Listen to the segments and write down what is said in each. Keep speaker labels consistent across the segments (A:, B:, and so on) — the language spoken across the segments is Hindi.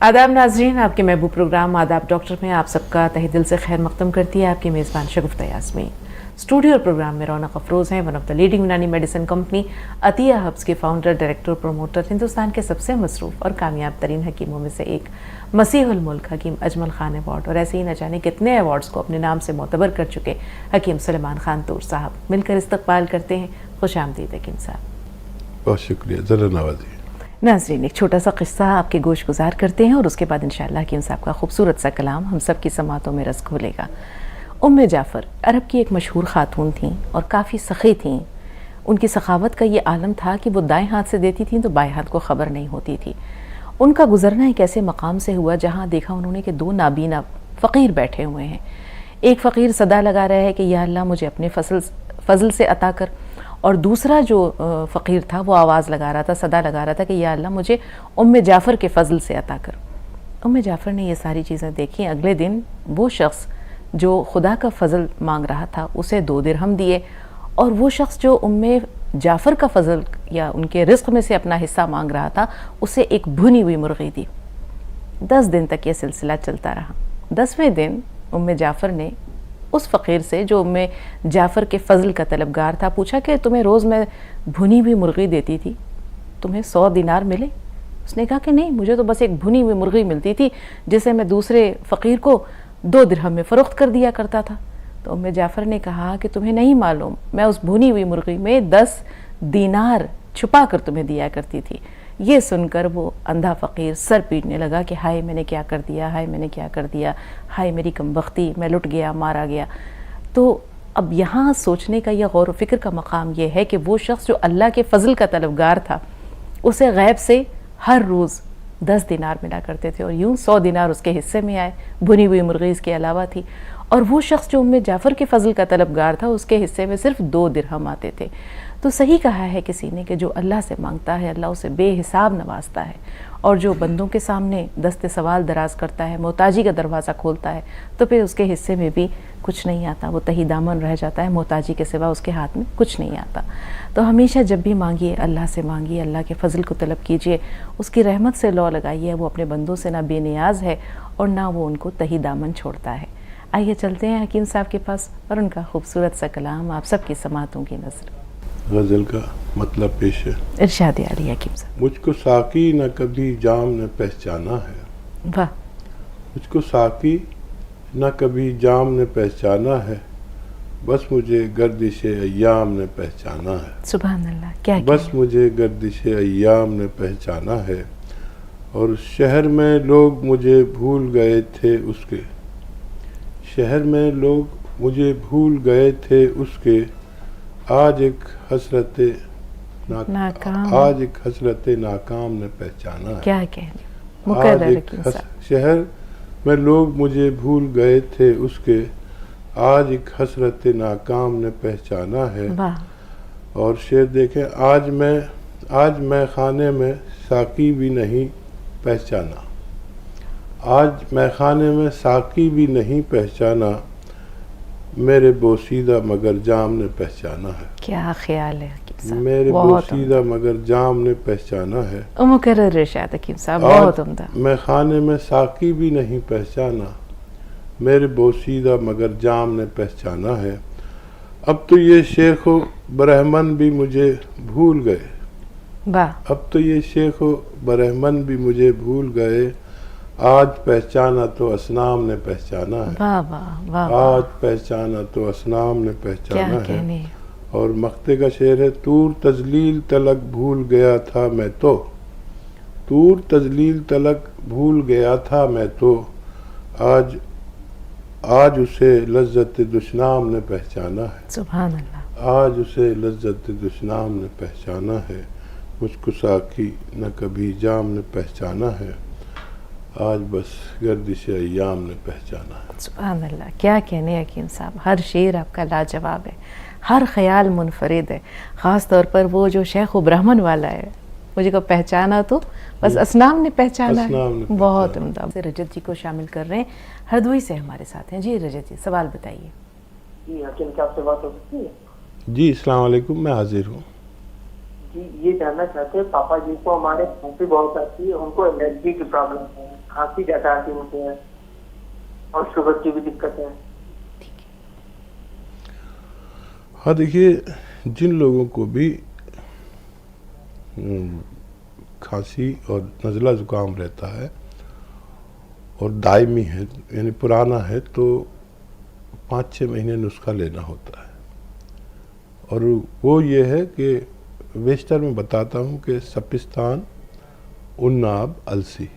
A: आदाब नाजरीन, आपके महबूब प्रोग्राम आदाब डॉक्टर में आप सबका तहे दिल से खैर मकदम करती है आपकी मेज़बान शगुफ्ता यास्मीन। स्टूडियो और प्रोग्राम में रौनक अफरोज़ हैं, वन ऑफ द लीडिंग यूनानी मेडिसिन कंपनी अतिया हब्स के फाउंडर, डायरेक्टर, प्रोमोटर, हिंदुस्तान के सबसे मसरूफ़ और कामयाब तरीन हकीमों में से एक मसीहुल मुल्क हकीम अजमल खान अवार्ड, और ऐसे ही न जाने कितने अवार्ड्स को अपने नाम से मोतबर कर चुके हकीम सुलेमान खान तूर साहब मिलकर इस्तकबाल करते हैं। खुश आमदीद हकीम साहब।
B: बहुत शुक्रिया, ज़रा नवाजी।
A: नाज़रीन, एक छोटा सा किस्सा आपके गोश गुजार करते हैं और उसके बाद इंशाअल्लाह हकीम साहब का खूबसूरत सा कलाम हम सब की समातों में रस घोलेगा। उम्मे जाफ़र अरब की एक मशहूर खातून थीं और काफ़ी सखी थीं। उनकी सखावत का ये आलम था कि वो दाएं हाथ से देती थीं तो बाएं हाथ को ख़बर नहीं होती थी। उनका गुजरना एक ऐसे मकाम से हुआ जहाँ देखा उन्होंने कि दो नाबीना फ़कीर बैठे हुए हैं। एक फ़कीर सदा लगा रहा है कि या अल्लाह मुझे अपने फजल से अता कर, और दूसरा जो फ़कीर था वो आवाज़ लगा रहा था, सदा लगा रहा था कि या अल्लाह मुझे उम्मे जाफ़र के फ़ज़ल से अता कर। उम्मे जाफ़र ने ये सारी चीज़ें देखी। अगले दिन वो शख्स जो खुदा का फ़ज़ल मांग रहा था उसे 2 दिरहम दिए, और वो शख्स जो उम्मे जाफ़र का फ़ज़ल या उनके रिज़्क़ में से अपना हिस्सा मांग रहा था उसे एक भुनी हुई मुर्गी दी। 10 दिन तक ये सिलसिला चलता रहा। 10वें दिन उम्मे जाफ़र ने उस फ़कीर से जो उम्मे जाफ़र के फ़ज़ल का तलबगार था पूछा कि तुम्हें रोज़ मैं भुनी हुई मुर्गी देती थी, तुम्हें 100 दिनार मिले? उसने कहा कि नहीं, मुझे तो बस एक भुनी हुई मुर्गी मिलती थी जिसे मैं दूसरे फ़कीर को 2 दिरहम में फ़रोख्त कर दिया करता था। तो उम्मे जाफ़र ने कहा कि तुम्हें नहीं मालूम, मैं उस भुनी हुई मुर्गी में 10 दीनार छुपा कर तुम्हें दिया करती थी। ये सुनकर वो अंधा फ़कीर सर पीटने लगा कि हाय मैंने क्या कर दिया, हाय मैंने क्या कर दिया, हाय मेरी कमबख्ती, मैं लुट गया, मारा गया। तो अब यहाँ सोचने का, यह गौर व फिक्र का मकाम यह है कि वो शख्स जो अल्लाह के फ़ज़ल का तलबगार था उसे गैब से हर रोज़ 10 दिनार मिला करते थे, और यूँ 100 दिनार उसके हिस्से में आए, भुनी हुई मुर्गी इसके अलावा थी। और वो शख्स जो उम्मे जाफ़र के फ़ज़ल का तलबगार था उसके हिस्से में सिर्फ 2 दिरहम आते थे। तो सही कहा है किसी ने कि जो अल्लाह से मांगता है अल्लाह उसे बेहिसाब नवाजता है, और जो बंदों के सामने दस्ते सवाल दराज करता है, मोहताजी का दरवाज़ा खोलता है, तो फिर उसके हिस्से में भी कुछ नहीं आता, वो तही दामन रह जाता है, मोहताजी के सिवा उसके हाथ में कुछ नहीं आता। तो हमेशा जब भी मांगिए अल्लाह से मांगिए, अल्लाह के फ़ज़ल को तलब कीजिए, उसकी रहमत से लौ लगाइए। वो अपने बंदों से ना बेनियाज है और ना वो उनको तही दामन छोड़ता है। आइए चलते हैं हकीम साहब के पास और उनका खूबसूरत सा कलाम आप सबकी समातों की नज़र।
B: गज़ल का मतलब पेश है।
A: इरशाद आली हकीम साहब।
B: मुझको साकी न कभी जाम ने पहचाना है,
A: वाह।
B: मुझको साकी न कभी जाम ने पहचाना है, बस मुझे गर्दिश अय्याम ने पहचाना है।
A: सुभान अल्लाह, क्या
B: बस मुझे गर्दिश अय्याम ने पहचाना है, और शहर में लोग मुझे भूल गए थे उसके, शहर में लोग मुझे भूल गए थे उसके, आज एक हसरत नाकाम, आज एक हसरत नाकाम ने पहचाना है।
A: क्या कहने मुकर्रर
B: शहर में लोग मुझे भूल गए थे उसके, आज एक हसरत नाकाम ने पहचाना है। और शेर देखें, आज मैं खाने में साकी भी नहीं पहचाना, आज मैं खाने में साकी भी नहीं पहचाना, मेरे बोसीदा मगर जाम ने पहचाना है।
A: क्या ख्याल है
B: मेरे बोसीदा मगर जाम ने पहचाना है।
A: मुकर्रर इरशाद हकीम साहब, बहुत उम्दा।
B: मैं खाने में साकी भी नहीं पहचाना, मेरे बोसीदा मगर जाम ने पहचाना है। अब तो ये शेख व ब्रह्मन भी मुझे भूल गए,
A: वाह।
B: अब तो ये शेख व ब्रह्मन भी मुझे भूल गए, आज पहचाना तो असनाम ने पहचाना है।
A: वाह वाह वाह।
B: आज पहचाना तो असनाम ने पहचाना है। और मक्ते का शेर है, तूर तजलील तलक भूल गया था मैं तो, तूर तजलील तलक भूल गया था मैं तो, आज उसे लज्जत दुश्नाम ने पहचाना है।
A: सुभान अल्लाह।
B: आज उसे लज्जत दुश्नाम ने पहचाना है, मुझको साकी न कभी जाम ने पहचाना है, आज बस गर्दिश अय्याम ने पहचाना है।
A: सुभान अल्लाह, क्या कहने हकीम साहब, हर शेर आपका लाजवाब है, हर ख्याल मुनफरिद है। ख़ास तौर पर वो जो शेख व ब्राह्मण वाला है, मुझे को पहचाना तो बस असनाम ने पहचाना है, बहुत उम्दा। रजत जी को शामिल कर रहे हैं, हरदोई से हमारे साथ हैं। जी रजत जी, सवाल बताइए।
C: जी हकीम, क्या आपसे बात हो सकती है?
B: जी, अस्सलाम वालेकुम, मैं हाजिर हूँ।
C: जी ये जानना चाहते हैं, पापा जी को हमारे खांसी बहुत आती है, उनको एलर्जी की प्रॉब्लम है, खांसी ज्यादा आती है उनको है, और शुगर की भी दिक्कत है।
B: हाँ देखिए, जिन लोगों को भी खांसी और नज़ला ज़ुकाम रहता है और दायमी है यानी पुराना है, तो 5-6 महीने नुस्खा लेना होता है। और वो ये है कि वेस्टर में बताता हूँ कि सपिस्तान, उन्नाब, अलसी,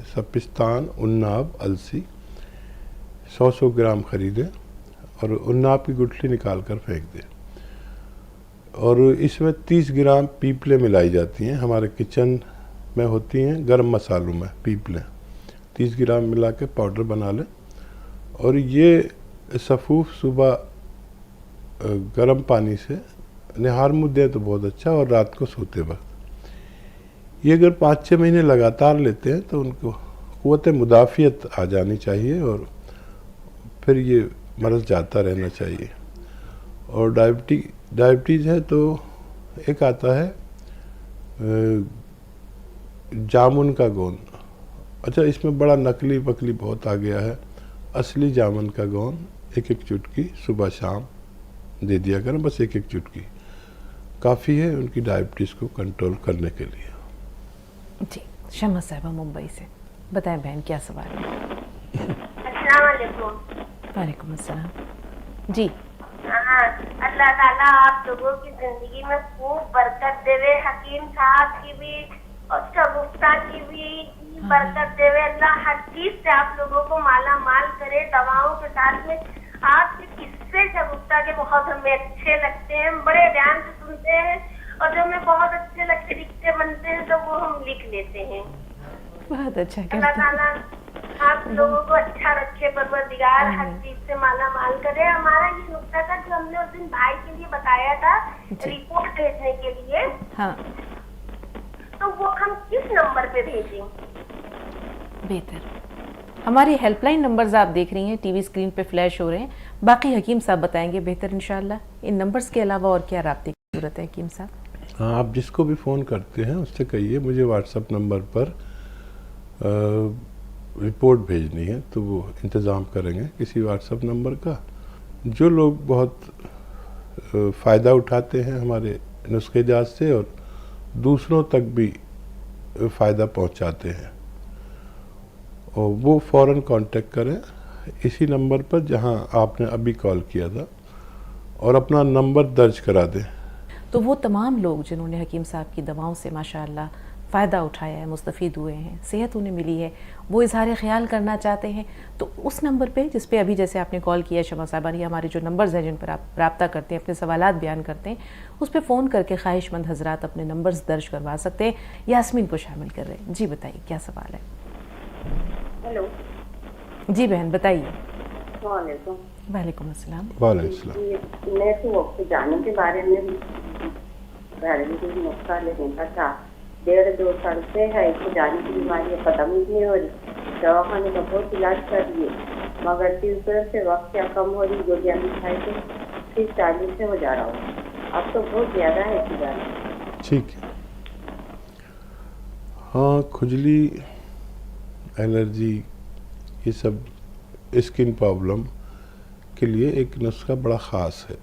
B: सपिस्तान, उन्नाब, अलसी 100-100 ग्राम खरीदें और उन्नाब की गुठली निकाल कर फेंक दें। और इसमें 30 ग्राम पीपलें मिलाई जाती हैं, हमारे किचन में होती हैं, गरम मसालों में पीपलें 30 ग्राम मिला के पाउडर बना लें। और ये सफ़ूफ सुबह गर्म पानी से निहार मुँह दें तो बहुत अच्छा, और रात को सोते वक्त ये अगर 5-6 महीने लगातार लेते हैं तो उनको क़ुव्वत मुदाफ़ियत आ जानी चाहिए और फिर ये मर्ज़ जाता रहना चाहिए। और डायबिटीज़ है तो एक आता है जामुन का गोंद। अच्छा, इसमें बड़ा नकली वकली बहुत आ गया है। असली जामुन का गोंद 1-1 चुटकी सुबह शाम दे दिया करें, बस 1-1 चुटकी काफ़ी है उनकी डायबिटीज़ को कंट्रोल करने के लिए।
A: जी, शमा साहिबा मुंबई से, बताएं बहन क्या सवाल है?
D: अस्सलाम वालेकुम।
A: वालेकुम अस्सलाम। जी
D: हाँ, अल्लाह ताला आप लोगों की जिंदगी में खूब बरकत देवे, हकीम साहब की भी और शगुफ्ता की भी बरकत देवे। अल्लाह हर चीज से आप लोगों को माला माल करे, दवाओं के साथ में। आपके किस्से शगुफ्ता के बहुत हमें अच्छे लगते हैं, बड़े ध्यान से सुनते हैं, और जो हमें बहुत अच्छे लगते लिखते बनते हैं तो वो हम लिख लेते हैं।
A: बहुत अच्छा।
D: अल्लाह ताला आप लोगों को अच्छा रखे, परवरदिगार हर चीज से माला माल करे। हमारा ये नुक्ता था जो हमने उस दिन भाई के लिए बताया था रिपोर्ट भेजने के लिए,
A: हाँ,
D: तो वो हम किस नंबर पे भेजें?
A: बेहतर। हमारी हेल्पलाइन नंबर्स आप देख रही हैं, टीवी स्क्रीन पे फ्लैश हो रहे हैं, बाकी हकीम साहब बताएंगे बेहतर इंशाल्लाह। इन नंबर्स के अलावा और क्या राब्ते की जरूरत है हकीम साहब?
B: हाँ, आप जिसको भी फ़ोन करते हैं उससे कहिए मुझे व्हाट्सएप नंबर पर रिपोर्ट भेजनी है, तो वो इंतज़ाम करेंगे किसी व्हाट्सएप नंबर का। जो लोग बहुत फ़ायदा उठाते हैं हमारे नुस्खे जात से और दूसरों तक भी फ़ायदा पहुंचाते हैं, और वो फ़ौरन कांटेक्ट करें इसी नंबर पर जहां आपने अभी कॉल किया था, और अपना नंबर दर्ज करा दें।
A: तो वो तमाम लोग जिन्होंने हकीम साहब की दवाओं से माशाअल्लाह फ़ायदा उठाया है, मुस्तफ़ीद हुए हैं, सेहत उन्हें मिली है, वो इज़हार ख्याल करना चाहते हैं, तो उस नंबर पे जिस पे अभी जैसे आपने कॉल किया शमा साहिबा, ये हमारे जो नंबर्स हैं जिन पर आप रब्ता करते हैं, अपने सवालात बयान करते हैं, उस पर फ़ोन करके ख्वाहिशमंद हजरात अपने नंबर्स दर्ज करवा सकते हैं। यास्मीन को शामिल कर रहे हैं। जी बताइए क्या सवाल है?
D: हेलो
A: जी बहन बताइए।
D: वालेकुम।
A: वालेकुम अस्सलाम।
B: वालेकुम अस्सलाम।
D: मैं तो वक्त जाने के बारे में कुछ नुस्खा लेने का था। 1.5-2 साल से है, इसको जाने की बीमारी खत्म ही नहीं हो रही, दवाखाने का बहुत इलाज कर लिए, मगर 3 से वक्त क्या कम हो रही, गोलियां भी खाई तो फिर 40 से हो जा रहा हूँ। अब तो बहुत ज़्यादा है कि
B: ठीक है। हाँ, खुजली, एलर्जी, ये सब स्किन प्रॉब्लम के लिए एक नुस्खा बड़ा ख़ास है,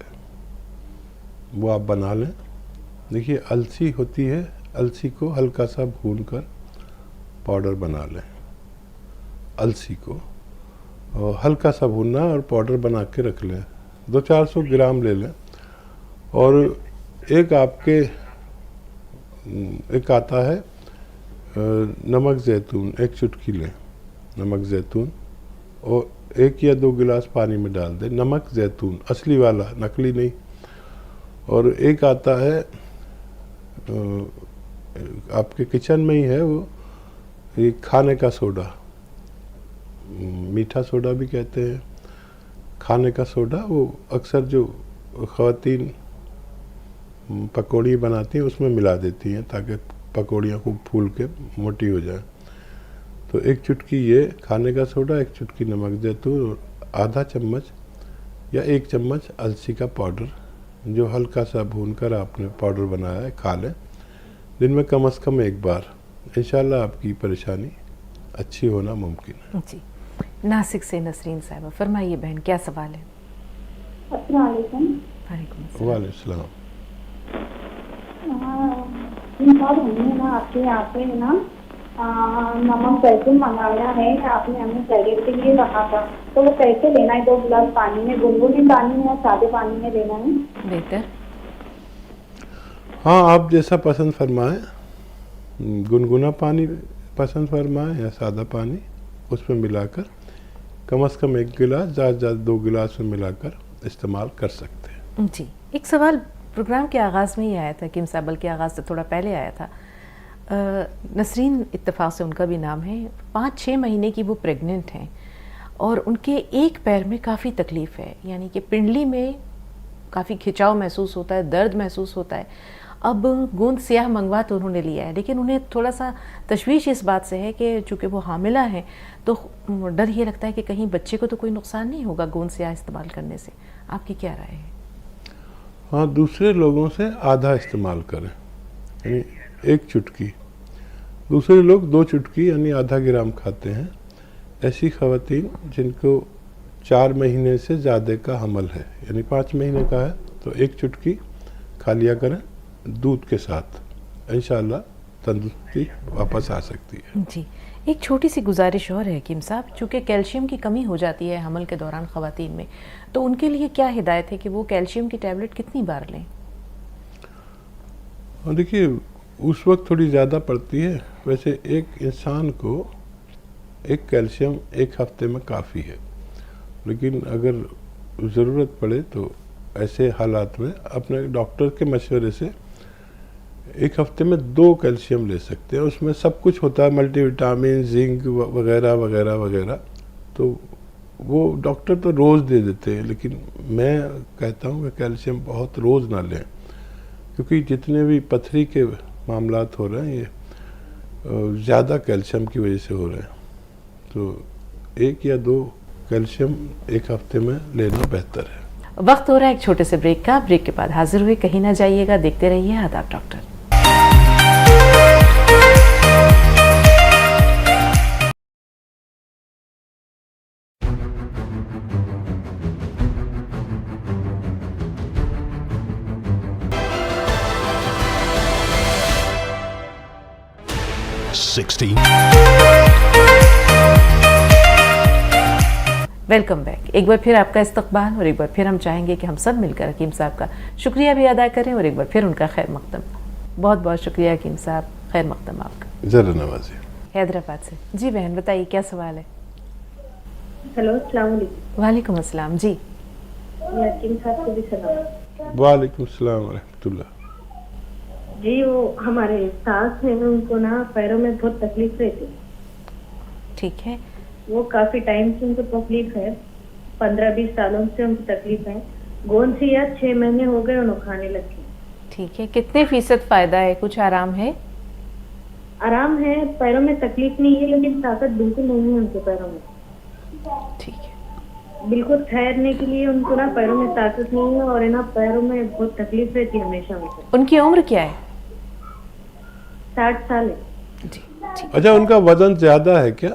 B: वो आप बना लें। देखिए, अलसी होती है, अलसी को हल्का सा भून कर पाउडर बना लें। अलसी को और हल्का सा भूनना और पाउडर बना के रख लें, 200-400 ग्राम ले लें। और एक आपके एक आता है नमक ज़ैतून, 1 चुटकी लें नमक ज़ैतून, और 1 या 2 गिलास पानी में डाल दें। नमक ज़ैतून असली वाला, नकली नहीं। और एक आता है आपके किचन में ही है, वो ये खाने का सोडा, मीठा सोडा भी कहते हैं, खाने का सोडा। वो अक्सर जो ख़वातीन पकौड़ी बनाती हैं उसमें मिला देती हैं ताकि पकौड़ियाँ खूब फूल के मोटी हो जाए। तो 1 चुटकी ये खाने का सोडा, 1 चुटकी नमक ज़ैतून, और आधा चम्मच या 1 चम्मच अलसी का पाउडर जो हल्का सा भूनकर आपने पाउडर बनाया है खा लें, दिन में कम से कम एक बार। इंशाल्लाह आपकी परेशानी अच्छी होना मुमकिन है।
A: जी, नासिक से नसरीन साहिबा, फरमाइए बहन, क्या सवाल है?
E: अस्सलाम वालेकुम।
A: वालेकुम
B: वालेकुम सलाम।
E: हमने ना आपके यहाँ पे ना नमक कैसे मंगाया है, आपने हमें शरीर के लिए रखा था, तो वो कैसे लेना है? 2 गिलास पानी में, गुनगुने पानी में या सादे पानी में लेना है?
A: बेहतर।
B: हाँ, आप जैसा पसंद फरमाएं, गुनगुना पानी पसंद फरमाएं या सादा पानी, उसमें मिलाकर कम से कम 1 गिलास, ज़्यादा ज़्यादा 2 गिलास में मिलाकर इस्तेमाल कर सकते हैं।
A: जी, एक सवाल प्रोग्राम के आगाज़ में ही आया था, किम साहब, बल्कि आगाज़ से थोड़ा पहले आया था। नसरीन, इत्तेफाक से उनका भी नाम है, 5-6 महीने की वो प्रेग्नेंट हैं और उनके एक पैर में काफ़ी तकलीफ़ है, यानी कि पिंडली में काफ़ी खिंचाव महसूस होता है, दर्द महसूस होता है। अब गोंद स्याह मंगवा तो उन्होंने लिया है, लेकिन उन्हें थोड़ा सा तशवीश इस बात से है कि चूँकि वो हामिला हैं तो डर ये लगता है कि कहीं बच्चे को तो कोई नुकसान नहीं होगा गोंद स्याह इस्तेमाल करने से। आपकी क्या राय है?
B: हाँ, दूसरे लोगों से आधा इस्तेमाल करें, यानी 1 चुटकी, दूसरे लोग 2 चुटकी यानी आधा ग्राम खाते हैं। ऐसी ख़वातीन जिनको 4 महीने से ज़्यादा का हमल है, यानी 5 महीने का है, तो 1 चुटकी खा लिया करें दूध के साथ, इंशाल्लाह तंदुरुस्ती वापस आ सकती है।
A: जी, एक छोटी सी गुजारिश और है किम साहब, चूँकि कैल्शियम की कमी हो जाती है हमल के दौरान ख़वातीन में, तो उनके लिए क्या हिदायत है कि वो कैल्शियम की टैबलेट कितनी बार लें?
B: और देखिए, उस वक्त थोड़ी ज़्यादा पड़ती है, वैसे एक इंसान को 1 कैल्शियम 1 हफ्ते में काफ़ी है, लेकिन अगर ज़रूरत पड़े तो ऐसे हालात में अपने डॉक्टर के मशवरे से 1 हफ्ते में 2 कैल्शियम ले सकते हैं। उसमें सब कुछ होता है, मल्टीविटामिन, जिंक वगैरह वगैरह वगैरह, तो वो डॉक्टर तो रोज़ दे देते हैं, लेकिन मैं कहता हूँ कि कैल्शियम बहुत रोज़ ना लें, क्योंकि जितने भी पथरी के मामलात हो रहे हैं ये ज़्यादा कैल्शियम की वजह से हो रहे हैं, तो 1 या 2 कैल्शियम 1 हफ्ते में लेना बेहतर है।
A: वक्त हो रहा है एक छोटे से ब्रेक का, ब्रेक के बाद हाजिर हुए, कहीं ना जाइएगा, देखते रहिए आदाब डॉक्टर। Welcome back. एक बार फिर आपका इस्तकबाल और एक बार फिर हम चाहेंगे कि हम सब मिलकर हकीम साहब का शुक्रिया भी अदा करें और एक बार फिर उनका खैर मकदम। बहुत बहुत शुक्रिया हकीम साहब, खैर मकदम आपका।
B: ज़रा नवाजी,
A: हैदराबाद से। जी बहन, बताइए क्या सवाल है?
E: हेलो, अस्सलाम वालेकुम।
A: वालेकुम अस्सलाम। जी
E: हकीम साहब को भी सलाम।
B: वालेकुम सलाम व रहमतुल्लाह।
E: जी, वो हमारे सास हैं, उनको ना पैरों में बहुत तकलीफ रहती।
A: ठीक है,
E: वो काफी टाइम से उनको तकलीफ है, 15-20 सालों से उनको तकलीफ है। गोंद से या 6 महीने हो गए उन्होंने खाने लगे।
A: ठीक है, कितने फीसद फायदा है? कुछ आराम है?
E: आराम है, पैरों में तकलीफ नहीं है, लेकिन ताकत बिल्कुल नहीं है उनके पैरों में।
A: ठीक है,
E: बिल्कुल ठहरने के लिए उनको ना पैरों में ताकत नहीं है और ना पैरों में बहुत तकलीफ रहती है हमेशा उनको।
A: उनकी उम्र क्या है?
E: 60 साल है।
A: जी ठीक।
B: अच्छा, उनका वजन ज़्यादा है क्या?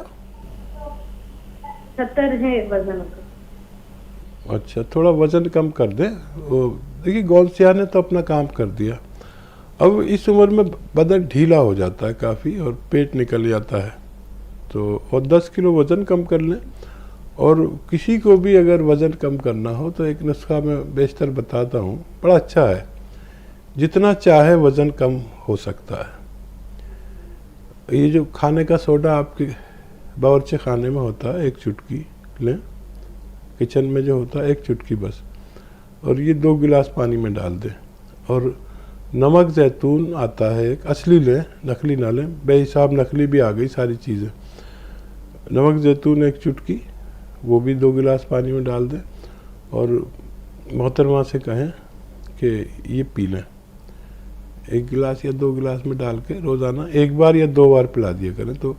E: 70 है वजन उनका।
B: अच्छा, थोड़ा वजन कम कर दे। वो देखिए, गोंद स्याह ने तो अपना काम कर दिया, अब इस उम्र में बदन ढीला हो जाता है काफ़ी और पेट निकल जाता है, तो और 10 किलो वज़न कम कर लें। और किसी को भी अगर वज़न कम करना हो तो एक नुस्खा मैं बेशतर बताता हूँ, बड़ा अच्छा है, जितना चाहे वज़न कम हो सकता है। ये जो खाने का सोडा आपके बावर्ची खाने में होता है, 1 चुटकी लें, किचन में जो होता है 1 चुटकी बस, और ये 2 गिलास पानी में डाल दें। और नमक जैतून आता है एक, असली लें, नकली ना लें, बेहिसाब नकली भी आ गई सारी चीज़ें। नमक जैतून 1 चुटकी, वो भी 2 गिलास पानी में डाल दें और मोहतरमा से कहें कि ये पी लें, 1 गिलास या 2 गिलास में डाल के रोज़ाना 1 बार या 2 बार पिला दिया करें, तो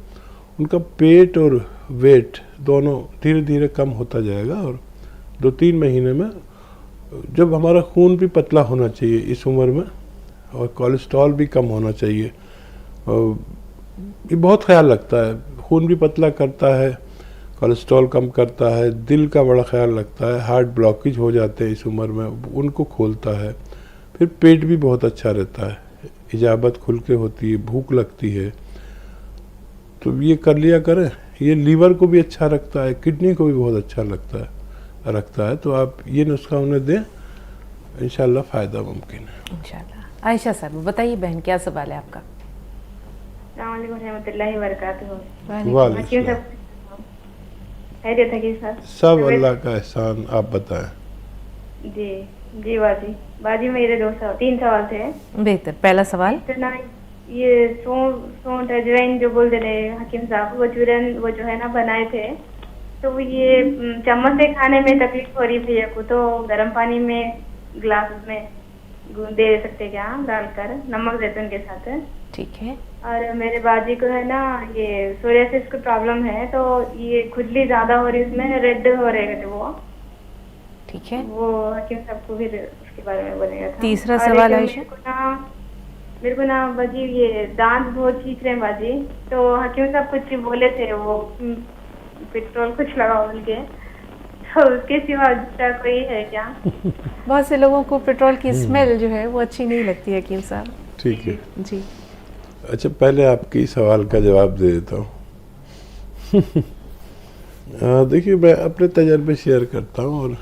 B: उनका पेट और वेट दोनों धीरे धीरे कम होता जाएगा और 2-3 महीने में जब हमारा खून भी पतला होना चाहिए इस उम्र में, और कोलेस्ट्रॉल भी कम होना चाहिए। ये बहुत ख्याल रखता है, खून भी पतला करता है, कोलेस्ट्रॉल कम करता है, दिल का बड़ा ख्याल रखता है, हार्ट ब्लॉकेज हो जाते हैं इस उम्र में उनको खोलता है, फिर पेट भी बहुत अच्छा रहता है, इजाबत खुल के होती है, भूख लगती है। तो ये कर लिया करें। ये लीवर को भी अच्छा रखता है, किडनी को भी बहुत अच्छा रखता है। तो आप ये नुस्खा उन्हें दें, इंशाल्लाह फ़ायदा मुमकिन है।
A: इंशाल्लाह। आयशा साहब बताइए बहन, क्या सवाल है आपका?
F: अस्सलाम वालेकुम रहमतुल्लाहि व बरकातुहू।
B: वालेकुम
F: खैरियत है कि सर?
B: सब अल्लाह का एहसान। आप बताएं।
F: जी जी बाजी मेरे 3 सवाल थे।
A: बेहतर। पहला सवाल,
F: तो ना ये सौंठ अजवाइन जो बोल रहे हकीम साहब, वो चूरन वो जो है ना बनाए थे, तो ये चम्मच से खाने में तकलीफ हो रही भैया को, तो गर्म पानी में गिलास में दे सकते क्या डालकर, नमक जैतून के साथ?
A: ठीक है।
F: और मेरे बाजी को है ना ये सोरियासिस की प्रॉब्लम है, तो ये खुजली ज्यादा हो रही, उसमें रेड हो रहे थे वो।
A: ठीक है।
F: वो हकीम साहब को भी उसके बारे में बोलेगा था।
A: तीसरा सवाल आयशा।
F: मेरे को ना बाजी ये दांत बहुत खींच रहे हैं बाजी, तो हकीम साहब कुछ बोले थे, वो पेट्रोल कुछ लगाओ बोल के, तो उसके सिवा दूसरा कोई है क्या?
A: बहुत से लोगों को पेट्रोल की स्मेल जो है वो अच्छी नहीं लगती है हकीम साहब।
B: ठीक है
A: जी।
B: अच्छा, पहले आपकी सवाल का जवाब दे देता हूँ। देखिए, मैं अपने तजर्बे शेयर करता हूँ, और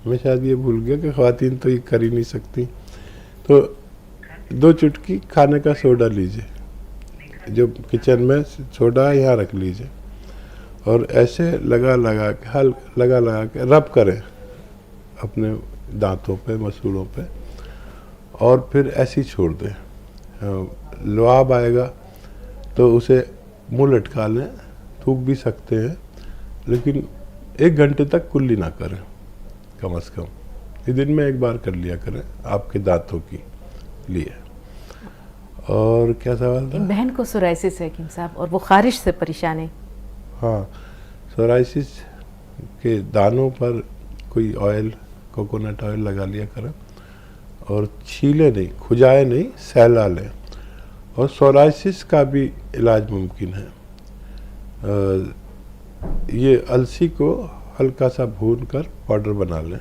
B: मैं शायद ये भूल गया कि ख़वातीन तो ये कर ही नहीं सकती। तो 2 चुटकी खाने का सोडा लीजिए, जो किचन में सोडा है यहाँ रख लीजिए, और ऐसे लगा के रब करें अपने दांतों पे, मसूड़ों पे, और फिर ऐसे ही छोड़ दें। लुआब आएगा तो उसे मुंह लटका लें, थूक भी सकते हैं, लेकिन 1 घंटे तक कुल्ली ना करें कम से कम। ये दिन में 1 बार कर लिया करें आपके दांतों की लिए। और क्या सवाल था?
A: बहन को सोराइसिस है हकीम साहब, और वो खारिश से परेशान है।
B: हाँ, सोराइसिस के दानों पर कोई ऑयल, कोकोनट ऑयल लगा लिया करें, और छीले नहीं, खुजाए नहीं, सहला लें। और सोराइसिस का भी इलाज मुमकिन है। ये अलसी को हल्का सा भून कर पाउडर बना लें,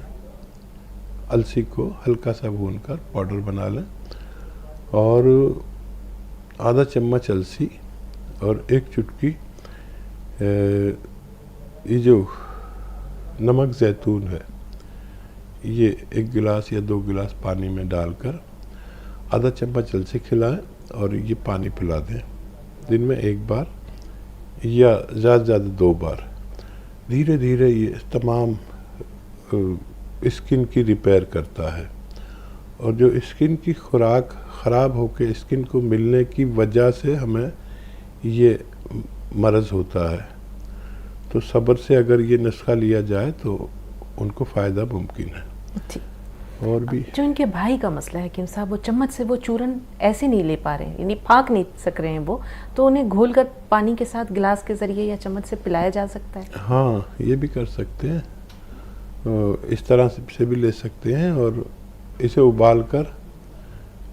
B: अलसी को हल्का सा भून कर पाउडर बना लें, और आधा चम्मच अलसी और 1 चुटकी ये जो नमक जैतून है, ये 1 गिलास या 2 गिलास पानी में डालकर आधा चम्मच अलसी खिलाएं, और ये पानी पिला दें दिन में 1 बार या ज़्यादा से ज़्यादा 2 बार। धीरे धीरे ये तमाम स्किन की रिपेयर करता है, और जो स्किन की खुराक ख़राब होकर स्किन को मिलने की वजह से हमें ये मर्ज़ होता है। तो सब्र से अगर ये नुस्खा लिया जाए तो उनको फ़ायदा मुमकिन है। और भी
A: जो इनके भाई का मसला है हकीम साहब, वो चम्मच से वो चूरन ऐसे नहीं ले पा रहे हैं, यानी फाँक नहीं सक रहे हैं वो, तो उन्हें घोलकर पानी के साथ गिलास के ज़रिए या चम्मच से पिलाया जा सकता है?
B: हाँ, ये भी कर सकते हैं, इस तरह से भी ले सकते हैं, और इसे उबाल कर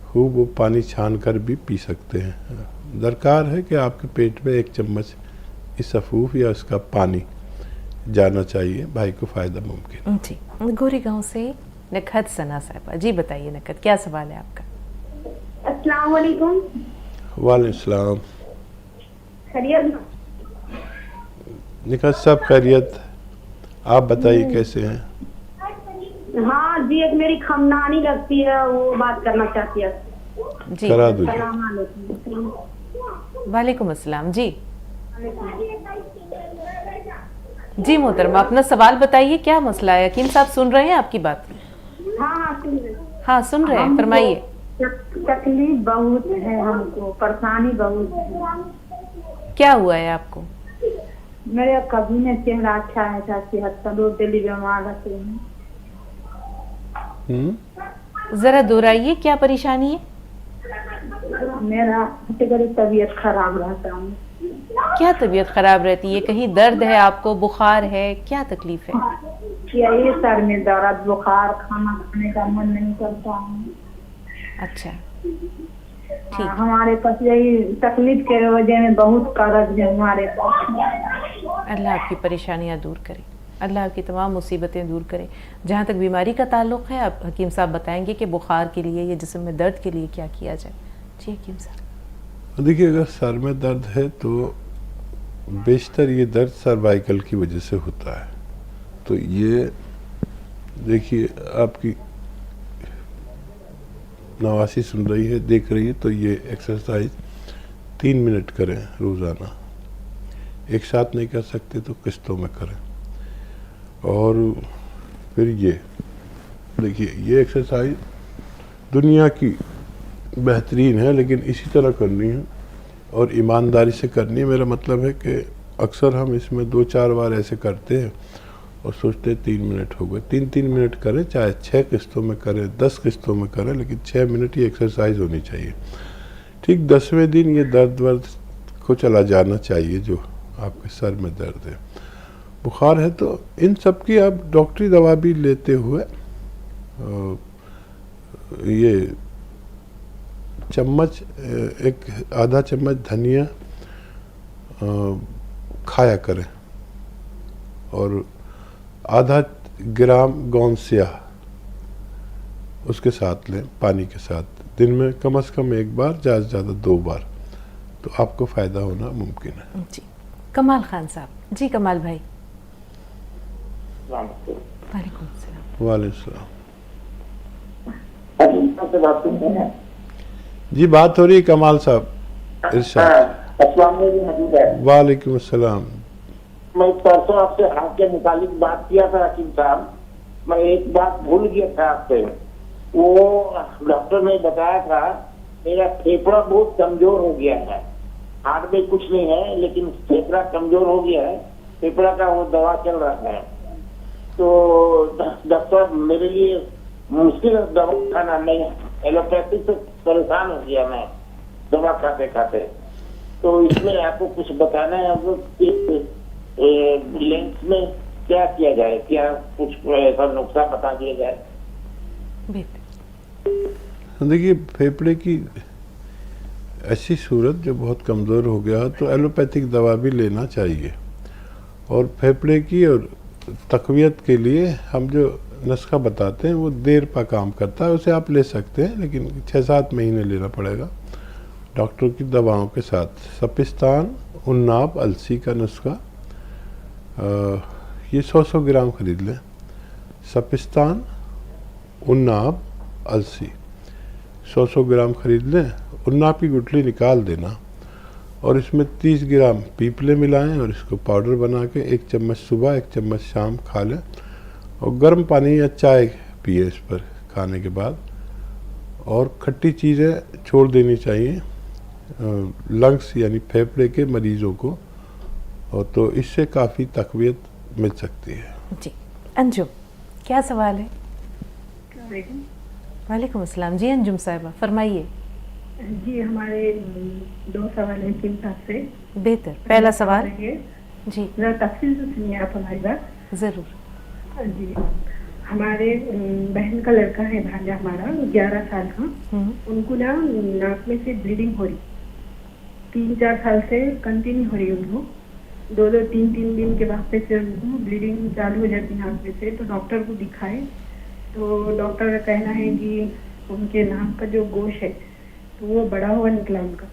B: खूब वो पानी छान कर भी पी सकते हैं। दरकार है कि आपके पेट में 1 चम्मच इस सफ़ूफ या इसका पानी जाना चाहिए, भाई को फ़ायदा मुमकिन।
A: जी। गोरी गाँव से नखत सना साहिबा, जी बताइए नखत, क्या सवाल है आपका?
E: अस्सलाम वालेकुम।
B: वालेकुम सलाम।
E: खैरियत?
B: निखत सब खैरियत। आप बताइए कैसे हैं?
E: हाँ जी, एक मेरी खमनानी लगती है, वो बात करना चाहती है।
A: जी।
B: करा दीजिए।
E: अस्सलाम वालेकुम।
A: वालेकुम अस्सलाम। जी जी मोहतरमा, अपना सवाल बताइए, क्या मसला है? हकीम साहब सुन रहे हैं आपकी बात? हाँ सुन रहे हैं, फरमाइए।
E: तकलीफ बहुत है हमको, परेशानी बहुत है।
A: क्या हुआ है आपको?
E: मेरे कभी में चेहरा अच्छा है, सेहत का लोग दिल्ली बीमार रहते हैं।
A: जरा दोहराइए, क्या परेशानी है?
E: मेरा तबीयत खराब रहता है।
A: क्या तबीयत खराब रहती है? कहीं दर्द है आपको, बुखार है, क्या तकलीफ है?
E: यही सर में दर्द, बुखार, खाना खाने का मन नहीं करता है।
A: अच्छा,
E: ठीक। हमारे पास यही तकलीफ के वजह में बहुत कर्ज है हमारे पास।
A: अल्लाह आपकी परेशानियां दूर करे, अल्लाह आपकी तमाम मुसीबतें दूर करे। जहाँ तक बीमारी का ताल्लुक़ है, आप हकीम साहब बताएंगे कि बुखार के लिए या जिस्म में दर्द के लिए क्या किया जाए। जी हकीम साहब।
B: देखिए, अगर सर में दर्द है तो बेशतर ये दर्द सर्वाइकल की वजह से होता है। तो ये देखिए, आपकी नवासी सुन रही है, देख रही है, तो ये एक्सरसाइज 3 मिनट करें रोज़ाना। एक साथ नहीं कर सकते तो किस्तों में करें। और फिर ये देखिए, ये एक्सरसाइज दुनिया की बेहतरीन है, लेकिन इसी तरह करनी है और ईमानदारी से करनी है। मेरा मतलब है कि अक्सर हम इसमें 2-4 बार ऐसे करते हैं और सोचते हैं 3 मिनट हो गए। 3-3 मिनट करें, चाहे 6 किस्तों में करें, 10 किस्तों में करें, लेकिन 6 मिनट ही एक्सरसाइज होनी चाहिए। ठीक 10वें दिन ये दर्द वर्द को चला जाना चाहिए जो आपके सर में दर्द है। बुखार है तो इन सब की आप डॉक्टरी दवा भी लेते हुए ये चम्मच, एक आधा चम्मच धनिया खाया करें और आधा ग्राम गोंद स्याह उसके साथ लें, पानी के साथ, दिन में कम से कम 1 बार, ज़्यादा से ज़्यादा 2 बार, तो आपको फ़ायदा होना मुमकिन है।
A: जी, कमाल खान साहब। जी कमाल भाई। वालेकुम सलाम।
B: वालेकुम सलाम। जी, बात हो रही है कमाल साहब, इरशाद। वालेकुम सलाम।
G: मैं परसों आपसे हाथ के मुतालिक बात किया था हकीम साहब। मैं एक बात भूल गया था आपसे। वो डॉक्टर ने बताया था मेरा फेफड़ा बहुत कमजोर हो गया है। हार्ट में कुछ नहीं है, लेकिन फेफड़ा कमजोर हो गया है। फेफड़ा का वो दवा चल रहा है। तो डॉक्टर मेरे लिए मुश्किल दवा खाना नहीं, एलोपैथिक से परेशान हो गया मैं दवा खाते खाते। तो इसमें आपको कुछ बताना है लेंस में क्या किया जाए, क्या कुछ ऐसा नुस्खा बता दिया जाए?
B: देखिए, फेफड़े की ऐसी सूरत जो बहुत कमज़ोर हो गया तो एलोपैथिक दवा भी लेना चाहिए। और फेफड़े की और तक़वियत के लिए हम जो नुस्खा बताते हैं वो देर पर काम करता है, उसे आप ले सकते हैं, लेकिन 6-7 महीने लेना पड़ेगा डॉक्टर की दवाओं के साथ। सपिस्तान, उन्नाब, अलसी का नुस्खा, ये 100-100 ग्राम खरीद लें। सपिस्तान, उन्नाब, अलसी 100-100 ग्राम खरीद लें। उन्नाब की गुठली निकाल देना और इसमें 30 ग्राम पीपले मिलाएं और इसको पाउडर बना के 1 चम्मच सुबह, 1 चम्मच शाम खा लें। और गर्म पानी या चाय पिए इस पर खाने के बाद। और खट्टी चीज़ें छोड़ देनी चाहिए लंग्स यानी फेफड़े के मरीज़ों को, और तो इससे काफ़ी तक़वियत मिल सकती है।
A: जी अंजुम, क्या सवाल है? वालेकुम अस्सलाम। जी अंजुम साहिबा फरमाइए।
H: जी हमारे 2 सवाल है हकीम साहब से।
A: बेहतर। पहला सवाल जी
H: जरा तफसील से सुनिए आप हमारी बात।
A: ज़रूर।
H: जी, हमारे बहन का लड़का है, भांजा हमारा 11 साल का। उनको ना नाक में से ब्लीडिंग हो रही, 3-4 साल से कंटिन्यू हो रही उनको। 2-2, 3-3 दिन के बाद से उनको ब्लीडिंग चालू हो जाती है नाक में से। तो डॉक्टर को दिखाए तो डॉक्टर का कहना है कि उनके नाक का जो गोश है तो वो बड़ा हुआ निकला उनका,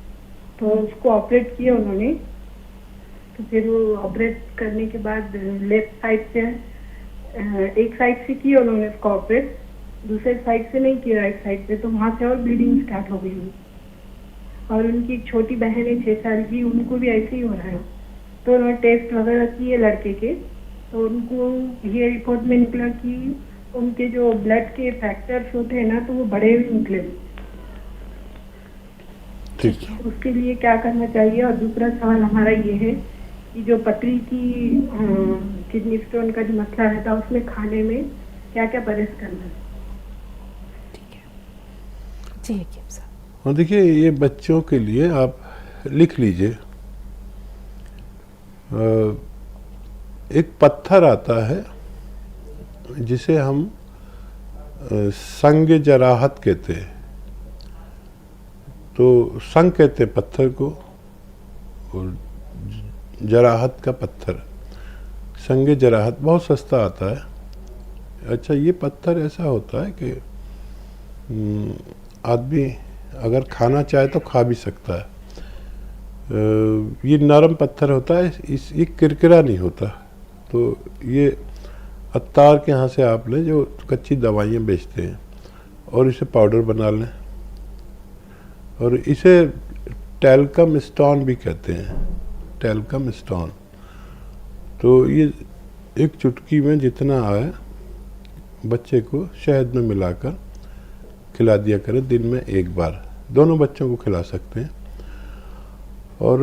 H: तो उसको ऑपरेट किया उन्होंने। तो फिर वो ऑपरेट करने के बाद लेफ्ट साइड से, एक साइड से किया उन्होंने उसको ऑपरेट, दूसरे साइड से नहीं किया, राइट साइड से। तो वहाँ से और ब्लीडिंग स्टार्ट हो गई। और उनकी एक छोटी बहन है 6 साल की, उनको भी ऐसे ही हो रहा है। तो उन्होंने टेस्ट वगैरह किए लड़के के, तो उनको ये रिपोर्ट में निकला कि उनके जो ब्लड के फैक्टर्स होते हैं ना, तो वो बड़े हुए निकले।
B: ठीक है,
H: उसके लिए क्या करना चाहिए? और दूसरा सवाल हमारा ये है कि जो पथरी की किडनी स्टोन का जो मसला रहता है, उसमें खाने में क्या क्या परहेज करना है?
A: ठीक है जी हकीम साहब।
B: और देखिए, ये बच्चों के लिए आप लिख लीजिए एक पत्थर आता है जिसे हम संग जराहत कहते हैं। तो संग कहते हैं पत्थर को, और जराहत का पत्थर, संग जराहत बहुत सस्ता आता है। अच्छा, ये पत्थर ऐसा होता है कि आदमी अगर खाना चाहे तो खा भी सकता है। ये नरम पत्थर होता है, ये किरकिरा नहीं होता। तो ये अत्तार के यहाँ से आप लें जो कच्ची दवाइयाँ बेचते हैं, और इसे पाउडर बना लें। और इसे टैल्कम स्टोन भी कहते हैं, टैल्कम स्टोन। तो ये एक चुटकी में जितना आए बच्चे को शहद में मिलाकर खिला दिया करें दिन में एक बार। दोनों बच्चों को खिला सकते हैं। और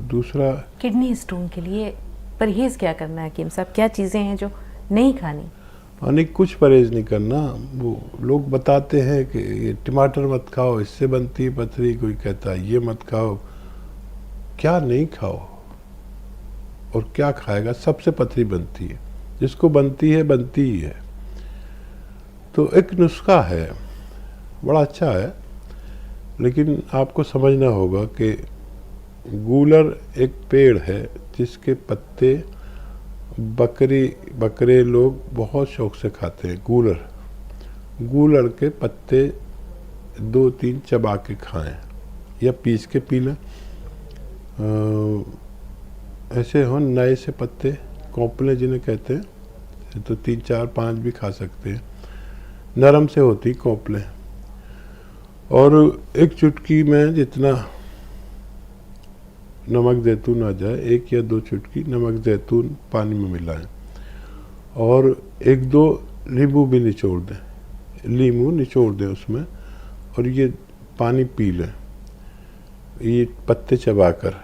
B: दूसरा,
A: किडनी स्टोन के लिए परहेज क्या करना है हकीम साहब? क्या चीज़ें हैं जो नहीं खानी?
B: अनेक कुछ परहेज नहीं करना। वो लोग बताते हैं कि ये टमाटर मत खाओ, इससे बनती है पथरी। कोई कहता है ये मत खाओ। क्या नहीं खाओ और क्या खाएगा? सबसे पथरी बनती है, जिसको बनती ही है। तो एक नुस्खा है, बड़ा अच्छा है, लेकिन आपको समझना होगा कि गूलर एक पेड़ है जिसके पत्ते बकरे लोग बहुत शौक से खाते हैं। गूलर के पत्ते 2-3 चबा के खाएं या पीस के पी लें। ऐसे हो नए से पत्ते, कोंपले जिन्हें कहते हैं, तो 3, 4, 5 भी खा सकते हैं। नरम से होती कोंपले। और एक चुटकी में जितना नमक जैतून आ जाए, 1 या 2 चुटकी नमक जैतून पानी में मिलाएं, और 1-2 नींबू भी निचोड़ दें, नींबू निचोड़ दें उसमें, और ये पानी पी लें, ये पत्ते चबाकर।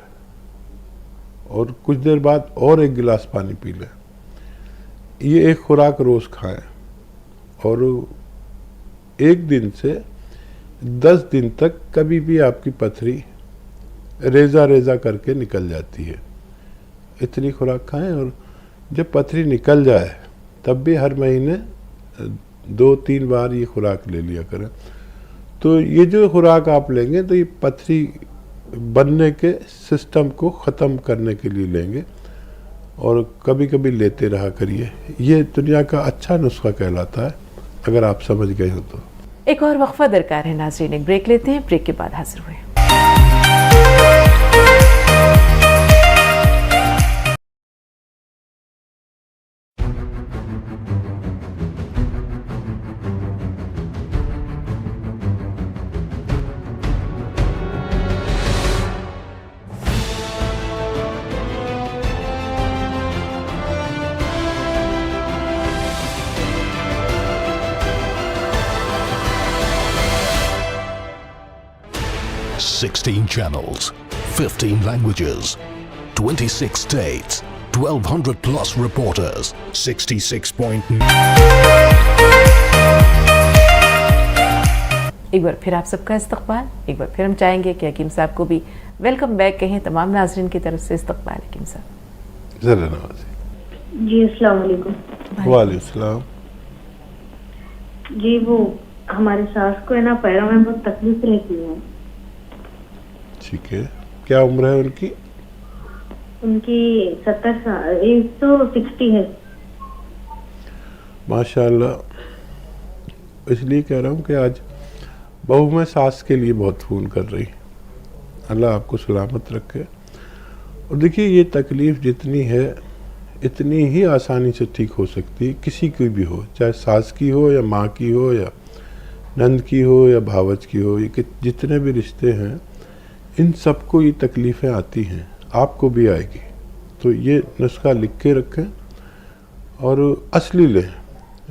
B: और कुछ देर बाद और 1 गिलास पानी पी लें। ये एक खुराक रोज़ खाएं, और 1 दिन से 10 दिन तक कभी भी आपकी पथरी रेजा करके निकल जाती है। इतनी खुराक खाएं, और जब पथरी निकल जाए तब भी हर महीने 2-3 बार ये खुराक ले लिया करें। तो ये जो खुराक आप लेंगे तो ये पथरी बनने के सिस्टम को ख़त्म करने के लिए लेंगे, और कभी कभी लेते रहा करिए। ये दुनिया का अच्छा नुस्खा कहलाता है, अगर आप समझ गए हो तो।
A: एक और वक्फा दरकार है नाज़रीन, एक ब्रेक लेते हैं, ब्रेक के बाद हाजिर हुए।
I: Sixteen channels, 15 languages, 26 states, 1,200 plus reporters, 66.9।
A: एक बार फिर आप सबका इस्तकबाल। एक बार फिर हम चाहेंगे कि हकीम साहब को भी वेलकम बैक कहें। तमाम नाज़रीन की तरफ से इस्तकबाल हकीम साहब।
B: ज़रा नवाज़ी
H: जी, अस्सलाम वालेकुम।
B: वालेकुम सलाम।
H: जी, वो हमारे सास को है ना, पैरों में बहुत तकलीफ रहती है।
B: ठीक है, क्या उम्र है उनकी?
H: उनकी 70 साल, 160 है।
B: माशाल्लाह। इसलिए कह रहा हूँ कि आज बहू में सास के लिए बहुत फ़ोन कर रही। अल्लाह आपको सलामत रखे। और देखिए, ये तकलीफ़ जितनी है इतनी ही आसानी से ठीक हो सकती है, किसी की भी हो, चाहे सास की हो या माँ की हो या नंद की हो या भावज की हो। ये जितने भी रिश्ते हैं, इन सबको ये तकलीफ़ें आती हैं, आपको भी आएगी। तो ये नुस्खा लिख के रखें और असली लें।